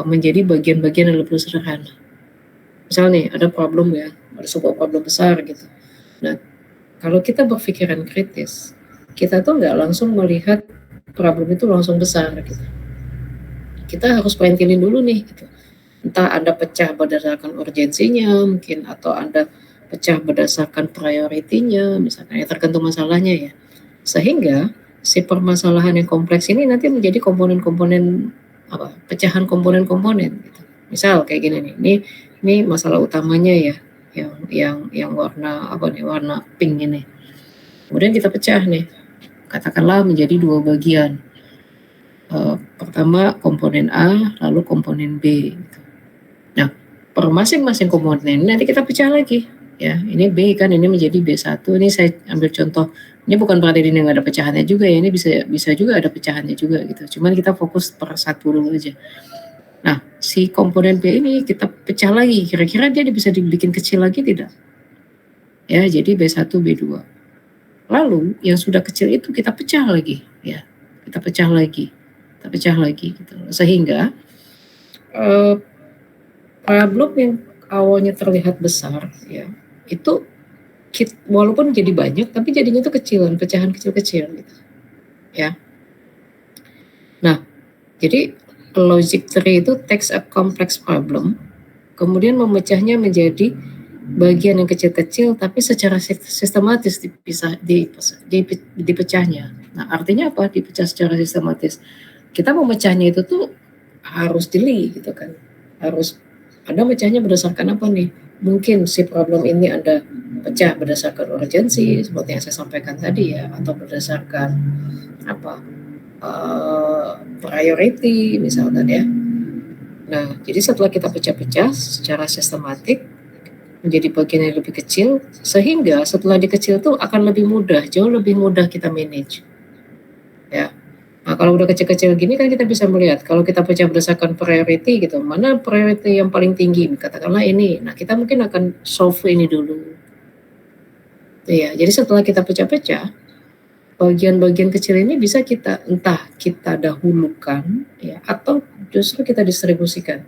menjadi bagian-bagian yang lebih sederhana. Misal nih ada problem, ya, ada sebuah problem besar gitu. Nah, kalau kita berpikiran kritis, kita tuh nggak langsung melihat problem itu langsung besar gitu. Kita harus pentilin dulu nih gitu. Entah Anda pecah berdasarkan urgensinya mungkin, atau Anda pecah berdasarkan prioritinya, misalkan, ya tergantung masalahnya ya. Sehingga si permasalahan yang kompleks ini nanti menjadi komponen-komponen pecahan komponen-komponen gitu. Misal kayak gini nih, ini masalah utamanya ya, yang warna warna pink ini. Kemudian kita pecah nih, katakanlah menjadi 2 bagian. Pertama komponen A, lalu komponen B gitu. Nah, per masing-masing komponen nanti kita pecah lagi, ya. Ini B kan, ini menjadi B1. Ini saya ambil contoh. Ini bukan berarti ini nggak ada pecahannya juga ya. Ini bisa juga ada pecahannya juga gitu. Cuman kita fokus per satu dulu aja. Nah, si komponen B ini kita pecah lagi. Kira-kira dia bisa dibikin kecil lagi tidak? Ya, jadi B1, B2. Lalu yang sudah kecil itu kita pecah lagi, ya. Kita pecah lagi gitu. Sehingga problem yang awalnya terlihat besar, ya, itu walaupun jadi banyak tapi jadinya itu kecilan, pecahan kecil-kecil gitu, ya. Nah, jadi logic tree itu takes a complex problem, kemudian memecahnya menjadi bagian yang kecil-kecil tapi secara sistematis dipecahnya. Nah, artinya apa? Dipecah secara sistematis. Kita memecahnya itu tuh harus jeli gitu kan. Harus Anda mecahnya berdasarkan apa nih? Mungkin si problem ini Anda pecah berdasarkan urgensi seperti yang saya sampaikan tadi ya, atau berdasarkan priority misalkan ya. Nah, jadi setelah kita pecah-pecah secara sistematik menjadi bagian yang lebih kecil, sehingga setelah dikecil tuh akan lebih mudah, jauh lebih mudah kita manage. Ya. Nah, kalau udah kecil-kecil gini kan kita bisa melihat kalau kita pecah berdasarkan priority gitu, mana priority yang paling tinggi, katakanlah ini. Nah, kita mungkin akan solve ini dulu. Ya, jadi setelah kita pecah-pecah, bagian-bagian kecil ini bisa kita entah kita dahulukan ya, atau justru kita distribusikan.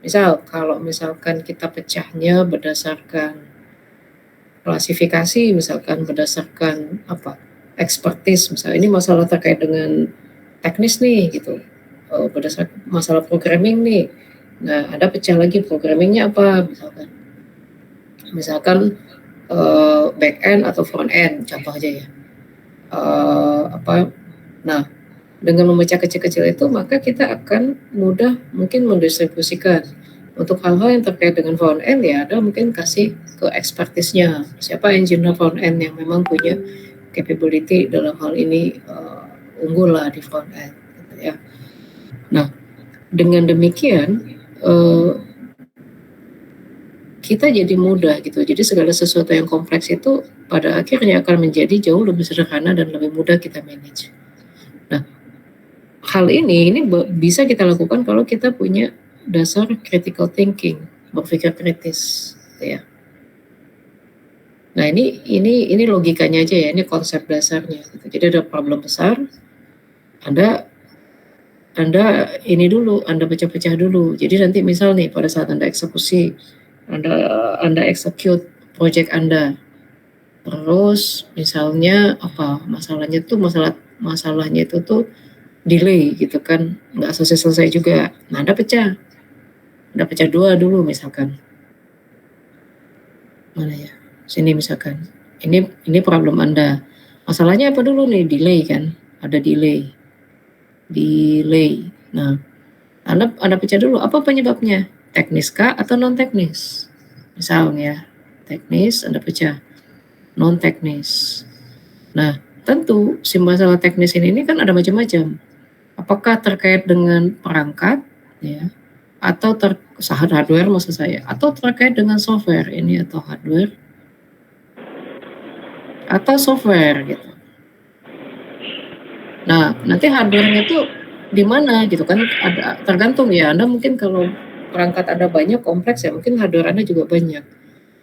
Misal kalau misalkan kita pecahnya berdasarkan klasifikasi, misalkan berdasarkan expertise, misalnya ini masalah terkait dengan teknis nih gitu, berdasarkan masalah programming nih. Nah, ada pecah lagi programmingnya apa, misalkan back end atau front end contoh aja ya. Nah, dengan memecah kecil-kecil itu maka kita akan mudah mungkin mendistribusikan untuk hal-hal yang terkait dengan front end ya, ada mungkin kasih ke expertise-nya siapa engineer front end yang memang punya capability dalam hal ini, unggul lah di front end gitu ya. Nah, dengan demikian kita jadi mudah gitu. Jadi segala sesuatu yang kompleks itu pada akhirnya akan menjadi jauh lebih sederhana dan lebih mudah kita manage. Nah, hal ini bisa kita lakukan kalau kita punya dasar critical thinking, berpikir kritis, gitu ya. Nah, ini logikanya aja ya, ini konsep dasarnya. Gitu. Jadi ada problem besar, Anda Anda ini dulu, Anda pecah-pecah dulu. Jadi nanti misal nih pada saat Anda eksekusi, Anda execute project Anda. Terus misalnya apa? Masalahnya itu tuh delay gitu kan, nggak selesai juga. Nah, Anda pecah dua dulu misalkan. Mana ya? Sini misalkan. Ini problem Anda. Masalahnya apa dulu nih? Delay kan? Ada delay. Nah, Anda pecah dulu. Apa penyebabnya? Teknis kah atau non teknis? Misalnya teknis, Anda pecah. Non teknis. Nah, tentu si masalah teknis ini kan ada macam-macam. Apakah terkait dengan perangkat, ya, atau hardware maksud saya, atau terkait dengan software ini atau hardware atau software gitu. Nah, nanti hardware-nya itu di mana gitu kan, ada tergantung ya. Anda mungkin kalau perangkat Anda banyak kompleks ya, mungkin hardware Anda juga banyak.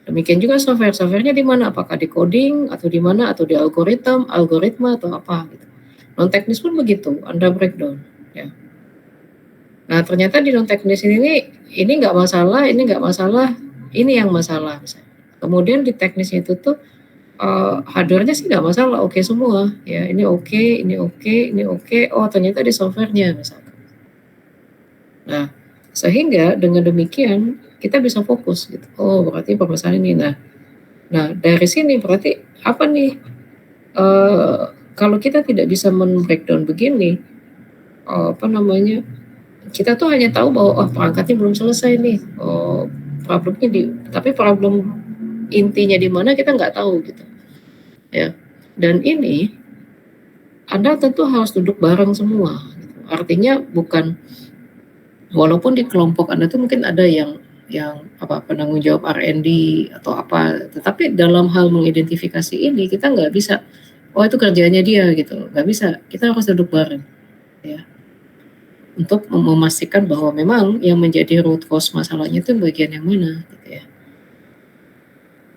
Demikian juga software-nya di mana? Apakah di coding atau di mana, atau di algoritma atau apa gitu. Non teknis pun begitu, Anda breakdown ya. Nah, ternyata di non teknis ini nggak masalah, ini yang masalah misalnya. Kemudian di teknisnya itu tuh hardware-nya sih nggak masalah, oke semua ya, ini oke. Oh, ternyata di software-nya misalkan. Nah, sehingga dengan demikian kita bisa fokus gitu. Oh, berarti permasalahan ini. Nah dari sini berarti apa nih? Kalau kita tidak bisa men-breakdown begini, kita tuh hanya tahu bahwa perangkatnya belum selesai nih. Problemnya tapi problem intinya di mana kita nggak tahu gitu. Ya. Dan ini Anda tentu harus duduk bareng semua. Gitu. Artinya bukan, walaupun di kelompok Anda tuh mungkin ada yang penanggung jawab R&D atau apa, tetapi dalam hal mengidentifikasi ini kita nggak bisa, itu kerjanya dia gitu, nggak bisa. Kita harus duduk bareng, ya, untuk memastikan bahwa memang yang menjadi root cause masalahnya itu bagian yang mana, gitu ya.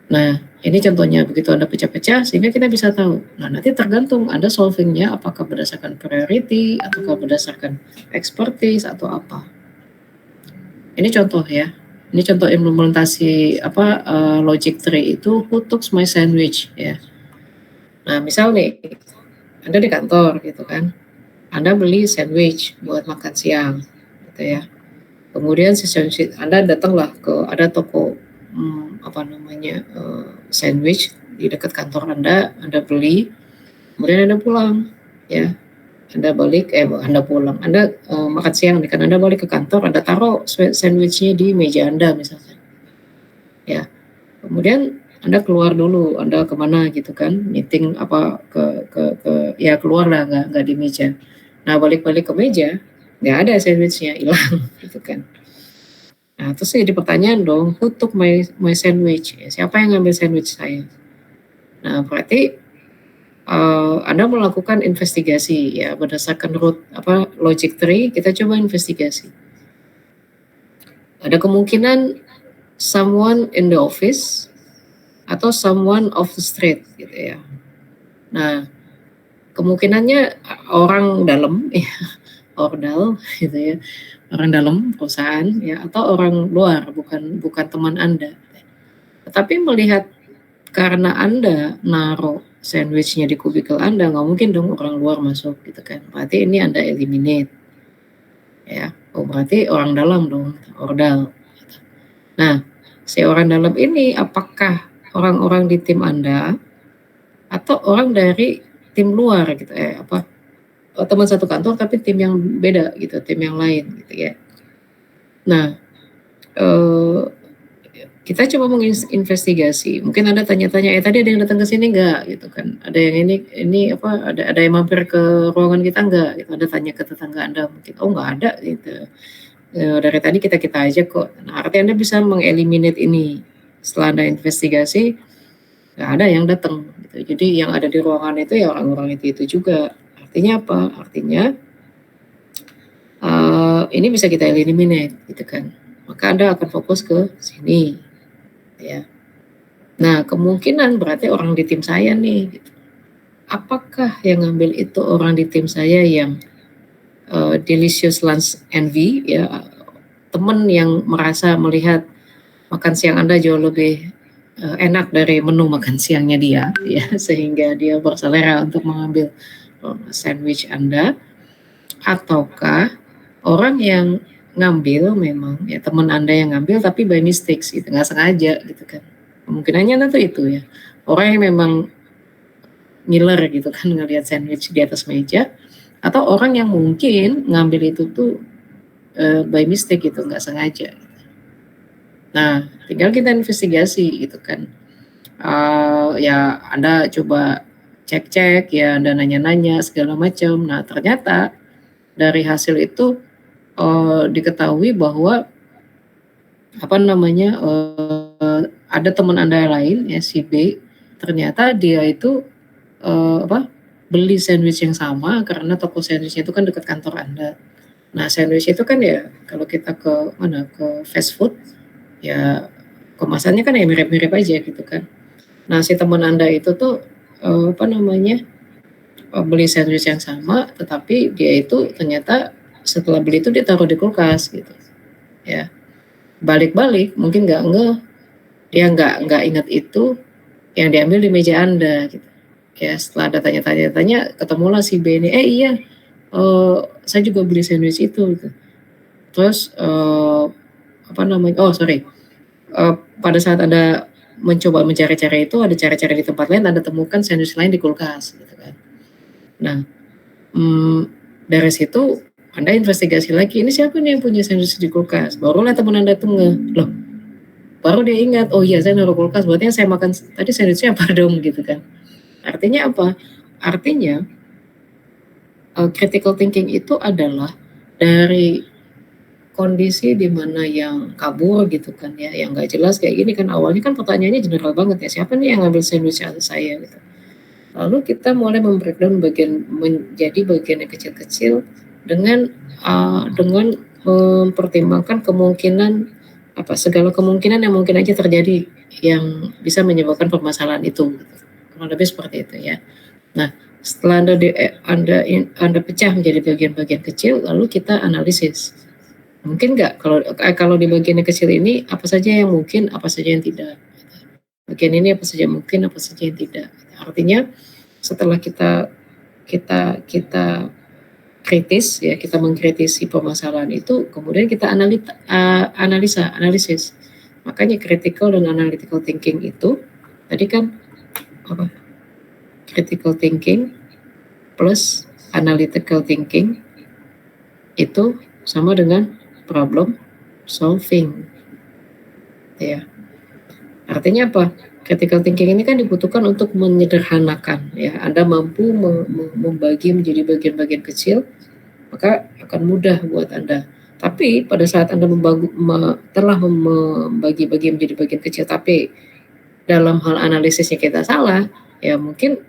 Nah, ini contohnya begitu Anda pecah-pecah sehingga kita bisa tahu. Nah, nanti tergantung Anda solvingnya apakah berdasarkan priority ataukah berdasarkan expertise atau apa. Ini contoh ya. Ini contoh implementasi logic tree itu who took my sandwich ya. Nah, misal nih Anda di kantor gitu kan. Anda beli sandwich buat makan siang gitu ya. Kemudian si sandwich Anda datanglah ke ada toko sandwich di dekat kantor Anda beli, kemudian Anda pulang ya. Anda balik, Anda pulang, Anda makan siang, kan Anda balik ke kantor, Anda taruh sandwichnya di meja Anda misalnya, ya. Kemudian Anda keluar dulu, Anda kemana gitu kan, meeting ya keluar lah, nggak di meja. Nah balik ke meja, nggak ada sandwichnya, hilang gitu kan. Nah terus jadi pertanyaan dong, who took my sandwich? Ya, siapa yang ngambil sandwich saya? Nah berarti Anda melakukan investigasi ya berdasarkan logic tree, kita coba investigasi. Ada kemungkinan someone in the office atau someone off the street gitu ya. Nah, kemungkinannya orang dalam ya, ordal gitu ya. Orang dalam perusahaan ya, atau orang luar, bukan teman Anda. Tetapi melihat karena Anda naruh sandwichnya di kubikel Anda, nggak mungkin dong orang luar masuk gitu kan. Berarti ini Anda eliminate. Ya, berarti orang dalam dong, ordal. Nah, si orang dalam ini apakah orang-orang di tim Anda atau orang dari tim luar gitu teman satu kantor tapi tim yang beda gitu, tim yang lain gitu ya. Nah, kita coba menginvestigasi. Mungkin Anda tanya-tanya, tadi ada yang datang ke sini enggak gitu kan? Ada yang ini ada yang mampir ke ruangan kita enggak? Gitu. Ada tanya ke tetangga Anda mungkin, enggak ada gitu. Dari tadi kita aja kok. Nah, artinya Anda bisa mengeliminate ini. Setelah Anda investigasi, enggak ada yang datang gitu. Jadi yang ada di ruangan itu ya orang-orang itu juga. Artinya apa? Artinya ini bisa kita eliminate gitu kan. Maka Anda akan fokus ke sini. Ya. Nah, kemungkinan berarti orang di tim saya nih gitu. Apakah yang ngambil itu orang di tim saya yang delicious lunch envy, ya, teman yang merasa melihat makan siang Anda jauh lebih enak dari menu makan siangnya dia, ya, sehingga dia berselera untuk mengambil sandwich Anda, ataukah orang yang ngambil memang ya teman Anda yang ngambil tapi by mistakes gitu, nggak sengaja gitu kan. Kemungkinannya nanti itu ya, orang yang memang ngiler gitu kan ngelihat sandwich di atas meja, atau orang yang mungkin ngambil itu tuh by mistake gitu, nggak sengaja. Nah, tinggal kita investigasi gitu kan. Ya Anda coba cek-cek ya, Anda nanya-nanya segala macam. Nah, ternyata dari hasil itu diketahui bahwa ada teman Anda lain ya, si B, ternyata dia itu beli sandwich yang sama karena toko sandwichnya itu kan dekat kantor Anda. Nah, sandwich itu kan ya kalau kita ke fast food ya kemasannya kan ya mirip-mirip aja gitu kan. Nah, si teman Anda itu tuh beli sandwich yang sama, tetapi dia itu ternyata setelah beli itu dia taruh di kulkas gitu. Ya. Balik-balik mungkin dia nggak ingat itu yang diambil di meja Anda gitu. Ya, setelah ada tanya-tanya ketemulah si B ini, iya, saya juga beli sandwich itu gitu. Terus pada saat Anda mencoba mencari-cari itu, ada cari-cari di tempat lain, Anda temukan sandwich lain di kulkas gitu kan. Nah, dari situ Anda investigasi lagi, ini siapa nih yang punya sandwich di kulkas? Barulah teman Anda tuh loh, baru dia ingat, oh iya saya naruh kulkas, berarti yang saya makan tadi sandwichnya apa dong gitu kan. Artinya apa? Artinya critical thinking itu adalah dari kondisi di mana yang kabur gitu kan ya, yang nggak jelas kayak gini kan. Awalnya kan pertanyaannya general banget ya, siapa nih yang ngambil sandwich saya gitu. Lalu kita mulai membreakdown menjadi bagian yang kecil-kecil dengan mempertimbangkan kemungkinan segala kemungkinan yang mungkin aja terjadi yang bisa menyebabkan permasalahan itu. Kurang lebih seperti itu ya. Nah, setelah Anda pecah menjadi bagian-bagian kecil, lalu kita analisis. Mungkin nggak kalau di bagian yang kecil ini apa saja yang mungkin, apa saja yang tidak. Bagian ini apa saja mungkin, apa saja yang tidak. Artinya setelah kita kritis ya, kita mengkritisi permasalahan itu, kemudian kita analisis. Makanya critical dan analytical thinking itu tadi kan critical thinking plus analytical thinking itu sama dengan problem solving ya. Artinya apa? Critical thinking ini kan dibutuhkan untuk menyederhanakan ya. Anda mampu membagi menjadi bagian-bagian kecil, maka akan mudah buat Anda. Tapi pada saat Anda telah membagi-bagi menjadi bagian kecil, tapi dalam hal analisisnya kita salah, ya mungkin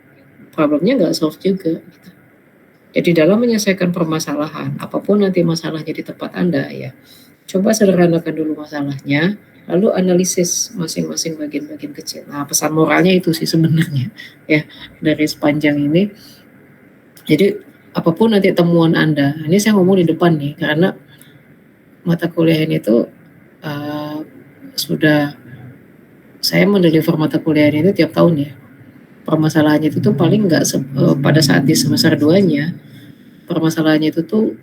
problemnya nggak solve juga. Gitu. Jadi dalam menyelesaikan permasalahan, apapun nanti masalahnya di tempat Anda ya, coba sederhanakan dulu masalahnya, lalu analisis masing-masing bagian-bagian kecil. Nah, pesan moralnya itu sih sebenarnya ya dari sepanjang ini. Jadi apapun nanti temuan Anda, ini saya ngomong di depan nih karena mata kuliah ini tuh sudah saya mendeliver mata kuliah ini tiap tahun ya. Permasalahannya itu tuh paling nggak pada saat di semester 2-nya, permasalahannya itu tuh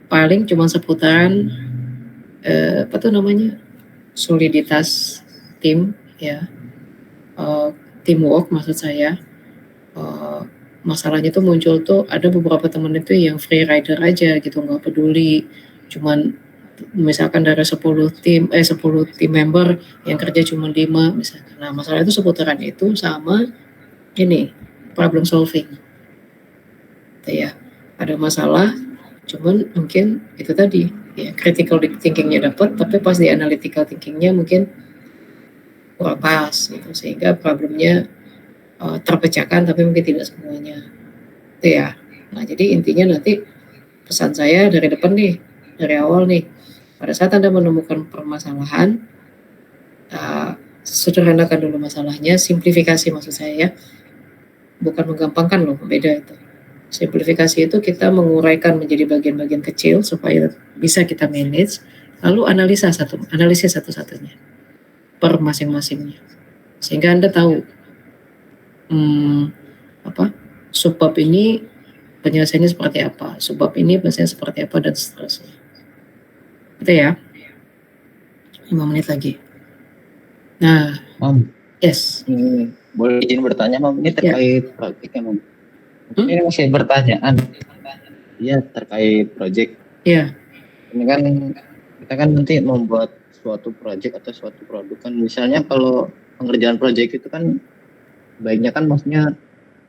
paling cuma seputaran soliditas tim ya, teamwork maksud saya. Masalahnya tuh muncul tuh ada beberapa teman itu yang free rider aja gitu, nggak peduli, cuman misalkan dari 10 tim member yang kerja cuma 5 misalkan. Nah, masalah itu seputaran itu sama ini problem solving ya. Ada masalah cuman mungkin itu tadi ya, critical thinkingnya dapat, tapi pas di analytical thinkingnya mungkin kurang pas gitu, sehingga problemnya terpecahkan tapi mungkin tidak semuanya itu ya. Nah, jadi intinya nanti pesan saya dari depan nih, dari awal nih, pada saat Anda menemukan permasalahan, sederhanakan dulu masalahnya, simplifikasi maksud saya ya, bukan menggampangkan loh, beda itu. Simplifikasi itu kita menguraikan menjadi bagian-bagian kecil supaya bisa kita manage, lalu analisis satu-satunya per masing-masingnya, sehingga Anda tahu subbab ini penyelesaiannya seperti apa, subbab ini penyelesaiannya seperti apa, dan seterusnya. Itu ya. 5 menit lagi. Nah, Mam, yes. boleh izin bertanya, Mam? Ini terkait project ya, Mam? Ini masih pertanyaan. Iya, terkait project. Iya. Ini kan kita kan nanti membuat suatu project atau suatu produk kan, misalnya kalau pengerjaan project itu kan baiknya kan maksudnya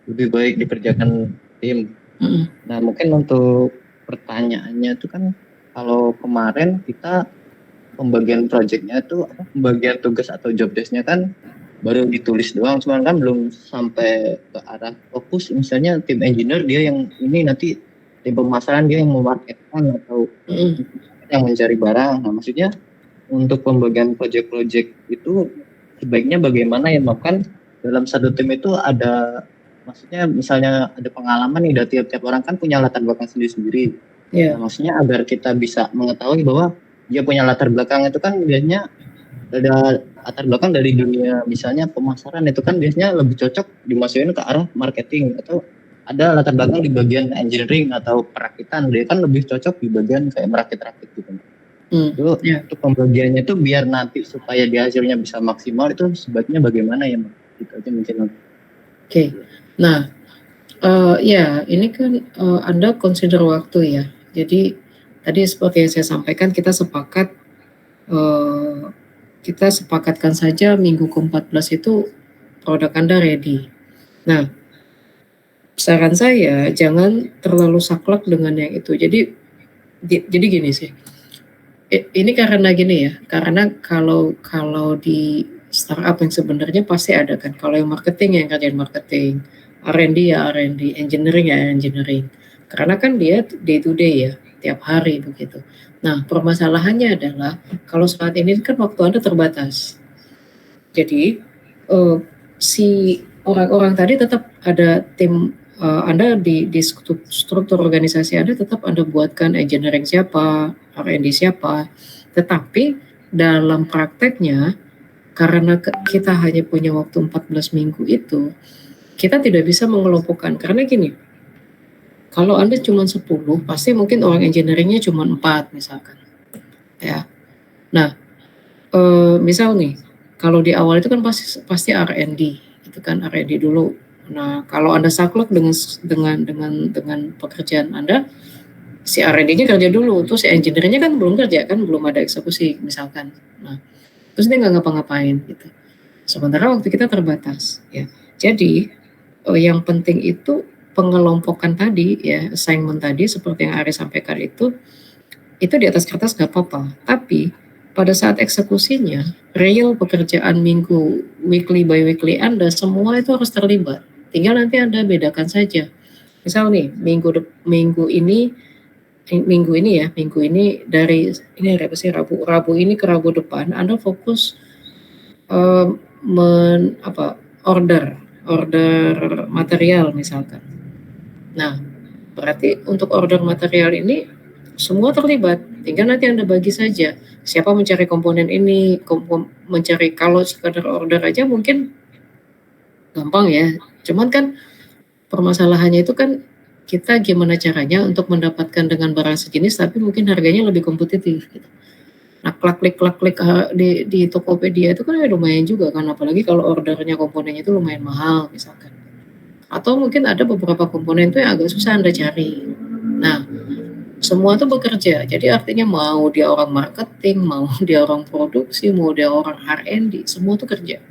lebih baik dikerjakan tim. Nah, mungkin untuk pertanyaannya itu kan kalau kemarin kita pembagian projectnya itu pembagian tugas atau job desk-nya kan baru ditulis doang, cuman kan belum sampai ke arah fokus. Misalnya tim engineer dia yang ini, nanti tim pemasaran dia yang memarketkan atau yang mencari barang. Nah, maksudnya untuk pembagian project-project itu sebaiknya bagaimana ya, kan dalam satu tim itu ada, maksudnya misalnya ada pengalaman nih, dari tiap-tiap orang kan punya latar belakang sendiri-sendiri. Nah, maksudnya agar kita bisa mengetahui bahwa dia punya latar belakang itu kan biasanya ada latar belakang dari dunia misalnya pemasaran, itu kan biasanya lebih cocok dimasukin ke arah marketing, atau ada latar belakang di bagian engineering atau perakitan, dia kan lebih cocok di bagian kayak merakit-rakit gitu. Itu pembagiannya itu biar nanti supaya di hasilnya bisa maksimal, itu sebaiknya bagaimana ya, Mas? Itu aja mungkin. Oke. Nah, ya ini kan Anda consider waktu ya. Jadi tadi seperti yang saya sampaikan, kita sepakatkan saja minggu ke-14 itu produk Anda ready. Nah, saran saya jangan terlalu saklek dengan yang itu. Jadi gini sih. Ini karena gini ya. Karena kalau di startup yang sebenarnya pasti ada kan. Kalau yang marketing yang kerjaan marketing, R&D ya R&D, engineering ya engineering. Karena kan dia day to day ya, tiap hari begitu. Nah, permasalahannya adalah kalau saat ini kan waktu Anda terbatas. Jadi si orang-orang tadi tetap ada tim Anda di struktur organisasi Anda, tetap Anda buatkan engineering siapa, R&D siapa. Tetapi dalam prakteknya, karena kita hanya punya waktu 14 minggu itu, kita tidak bisa mengelompokkan. Karena gini, kalau Anda cuma 10, pasti mungkin orang engineeringnya cuma 4 misalkan. Ya. Nah, misal nih, kalau di awal itu kan pasti R&D, itu kan R&D dulu. Nah, kalau Anda saklek dengan pekerjaan Anda, si R&D-nya kerja dulu, terus si engineer-nya kan belum kerja, kan belum ada eksekusi misalkan. Nah, terus dia nggak ngapa-ngapain gitu. Sementara waktu kita terbatas, ya. Jadi yang penting itu pengelompokan tadi, ya, assignment tadi seperti yang Ari sampaikan itu di atas kertas nggak apa-apa. Tapi pada saat eksekusinya, real pekerjaan minggu, weekly by weekly Anda, semua itu harus terlibat. Tinggal nanti Anda bedakan saja. Misal nih, minggu ini dari ini apa sih, Rabu ini ke Rabu depan Anda fokus order material misalkan. Nah, berarti untuk order material ini semua terlibat. Tinggal nanti Anda bagi saja siapa mencari komponen ini, mencari, kalau sekadar order aja mungkin gampang ya. Cuman kan permasalahannya itu kan kita gimana caranya untuk mendapatkan dengan barang sejenis tapi mungkin harganya lebih kompetitif gitu. Nah, klik di Tokopedia itu kan ya lumayan juga kan, apalagi kalau ordernya komponennya itu lumayan mahal misalkan. Atau mungkin ada beberapa komponen itu yang agak susah Anda cari. Nah, semua itu bekerja. Jadi artinya mau dia orang marketing, mau dia orang produksi, mau dia orang R&D, semua itu kerja.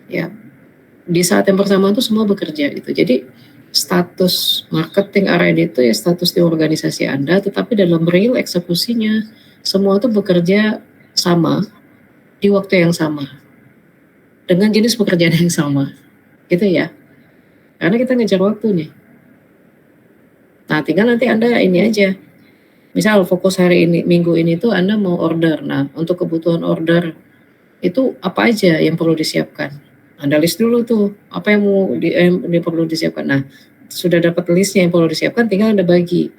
Ya. Di saat yang bersama itu semua bekerja gitu. Jadi status marketing R&D itu ya status di organisasi Anda, tetapi dalam real eksekusinya semua itu bekerja sama di waktu yang sama dengan jenis pekerjaan yang sama, gitu ya. Karena kita ngejar waktu nih. Nah, tinggal nanti Anda ini aja. Misal fokus hari ini, minggu ini tuh Anda mau order. Nah, untuk kebutuhan order itu apa aja yang perlu disiapkan? Anda list dulu tuh apa yang perlu disiapkan. Nah, sudah dapat listnya yang perlu disiapkan, tinggal Anda bagi.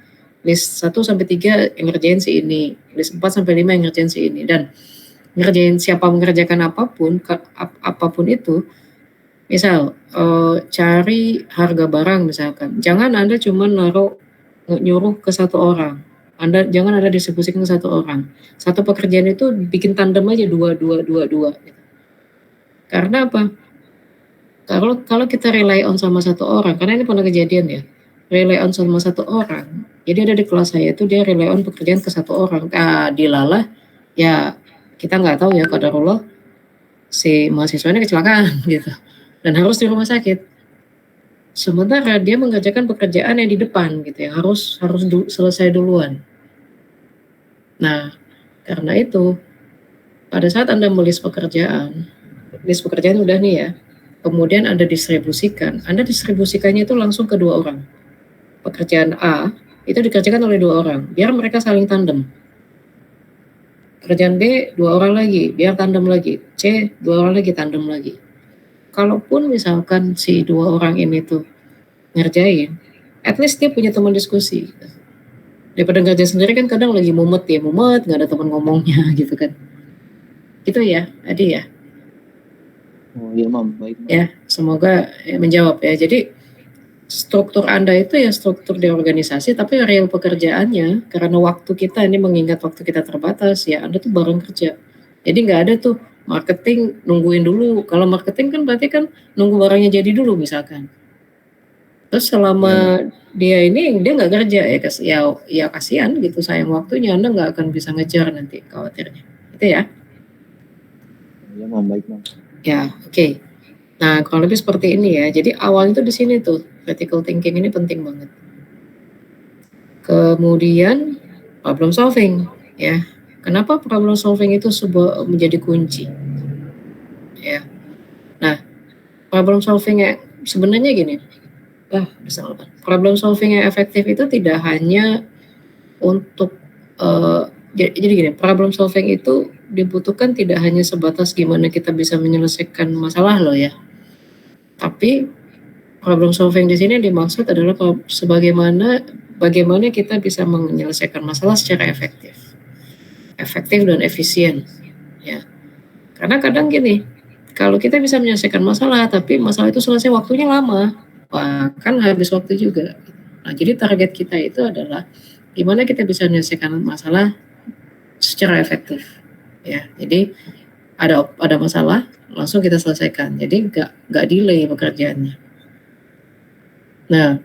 List 1 sampai 3 yang ngerjain si ini, list 4 sampai 5 yang ngerjain si ini, dan ngerjain siapa mengerjakan apapun itu. Misal cari harga barang misalkan, jangan Anda cuma nyuruh ke satu orang. Jangan Anda distribusikan ke satu orang. Satu pekerjaan itu bikin tandem aja 2 gitu. Karena apa? Kalau kita rely on sama satu orang, karena ini pernah kejadian ya, rely on sama satu orang. Jadi ada di kelas saya itu dia rely on pekerjaan ke satu orang. Dilalah ya, kita nggak tahu ya, qadarullah si mahasiswanya kecelakaan gitu dan harus di rumah sakit. Sementara dia mengerjakan pekerjaan yang di depan gitu ya, harus selesai duluan. Nah, karena itu pada saat Anda melis pekerjaan udah nih ya, kemudian Anda distribusikannya itu langsung ke 2 orang. Pekerjaan A itu dikerjakan oleh 2 orang, biar mereka saling tandem. Pekerjaan B 2 orang lagi, biar tandem lagi. C 2 orang lagi, tandem lagi. Kalaupun misalkan si 2 orang ini tuh ngerjain, at least dia punya teman diskusi. Daripada ngerjain sendiri kan kadang lagi mumet, nggak ada teman ngomongnya gitu kan. Gitu ya, Adi ya. Oh iya, Mam, baik. Ya, semoga menjawab ya. Jadi struktur Anda itu ya struktur di organisasi, tapi real pekerjaannya, karena waktu kita ini mengingat waktu kita terbatas ya, Anda tuh bareng kerja. Jadi nggak ada tuh marketing nungguin dulu. Kalau marketing kan berarti kan nunggu barangnya jadi dulu misalkan. Terus selama dia nggak kerja ya kasihan gitu, sayang waktunya, Anda nggak akan bisa ngejar nanti khawatirnya. Itu ya. Iya, Mam, baik, Mam. Ya, oke. Nah, kalau lebih seperti ini ya. Jadi awalnya itu di sini tuh critical thinking ini penting banget. Kemudian problem solving ya. Kenapa problem solving itu menjadi kunci? Ya. Nah, problem solving sebenarnya gini. Problem solving yang efektif itu tidak hanya untuk jadi gini, problem solving itu dibutuhkan tidak hanya sebatas gimana kita bisa menyelesaikan masalah loh ya. Tapi problem solving di sini dimaksud adalah bagaimana kita bisa menyelesaikan masalah secara efektif dan efisien ya. Karena kadang gini, kalau kita bisa menyelesaikan masalah tapi masalah itu selesai waktunya lama, kan habis waktu juga. Nah, jadi target kita itu adalah gimana kita bisa menyelesaikan masalah secara efektif ya. Jadi ada masalah langsung kita selesaikan, jadi nggak delay pekerjaannya. Nah,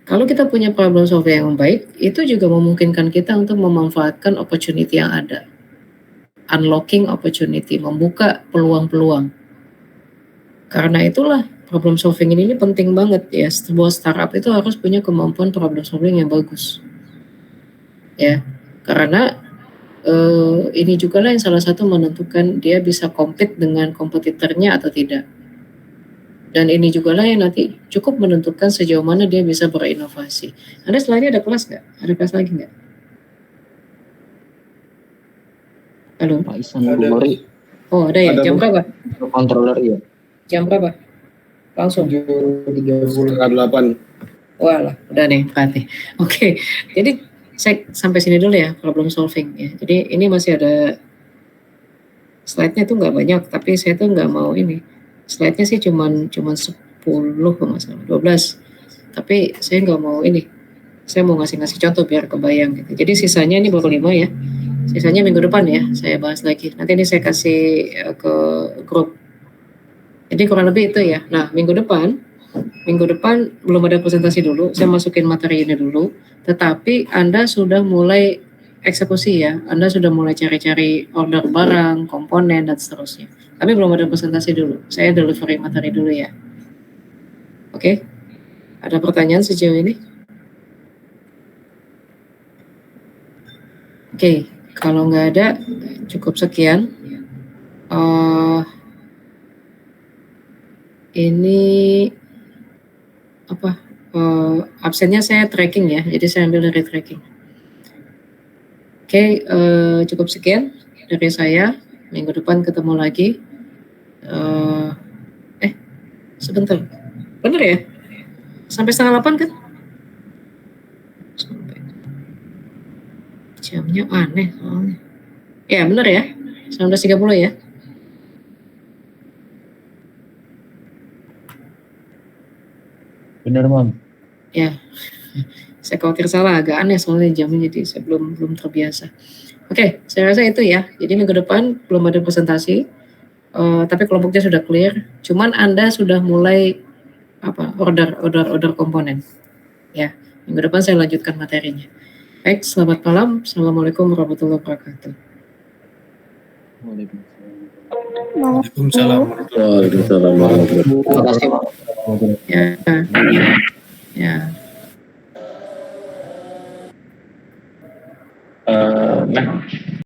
kalau kita punya problem solving yang baik, itu juga memungkinkan kita untuk memanfaatkan opportunity yang ada, unlocking opportunity, membuka peluang-peluang. Karena itulah problem solving ini penting banget ya. Sebuah startup itu harus punya kemampuan problem solving yang bagus ya. Karena ini juga lah yang salah satu menentukan dia bisa compete dengan kompetitornya atau tidak. Dan ini juga lah yang nanti cukup menentukan sejauh mana dia bisa berinovasi. Anda setelahnya ada kelas nggak? Ada kelas lagi nggak? Halo? Pak Isan Bumari. Oh ada ya, jam berapa? Controller ya. Jam berapa? Langsung? 7.30. Walah, udah nih berarti. Oke, jadi saya sampai sini dulu ya problem solving ya. Jadi ini masih ada slide-nya tuh nggak banyak, tapi saya tuh nggak mau ini. Slide-nya sih cuman 10 kalau nggak salah, 12. Tapi saya nggak mau ini. Saya mau ngasih contoh biar kebayang gitu. Jadi sisanya ini baru 5 ya. Sisanya minggu depan ya, saya bahas lagi. Nanti ini saya kasih ke grup. Jadi kurang lebih itu ya. Nah, minggu depan belum ada presentasi dulu. Saya masukin materi ini dulu. Tetapi Anda sudah mulai eksekusi ya. Anda sudah mulai cari-cari order barang, komponen, dan seterusnya. Tapi belum ada presentasi dulu. Saya delivery materi dulu ya. Oke? Ada pertanyaan sejauh ini? Oke, kalau nggak ada, cukup sekian. Ini apa? Absennya saya tracking ya, jadi saya ambil dari tracking. Oke, cukup sekian dari saya. Minggu depan ketemu lagi. Sebentar, bener ya? sampai setengah 8 kan? Jamnya aneh soalnya. Ya bener ya, 19.30 ya. Benar, Mam. Ya, saya khawatir salah, agak aneh soalnya jamnya, jadi saya belum terbiasa. Oke, saya rasa itu ya. Jadi minggu depan belum ada presentasi, tapi kelompoknya sudah clear. Cuman Anda sudah mulai order komponen. Ya, minggu depan saya lanjutkan materinya. Baik, selamat malam. Assalamualaikum warahmatullahi wabarakatuh. Waalaikumsalam. Terima kasih, Mam. Ya. Nah,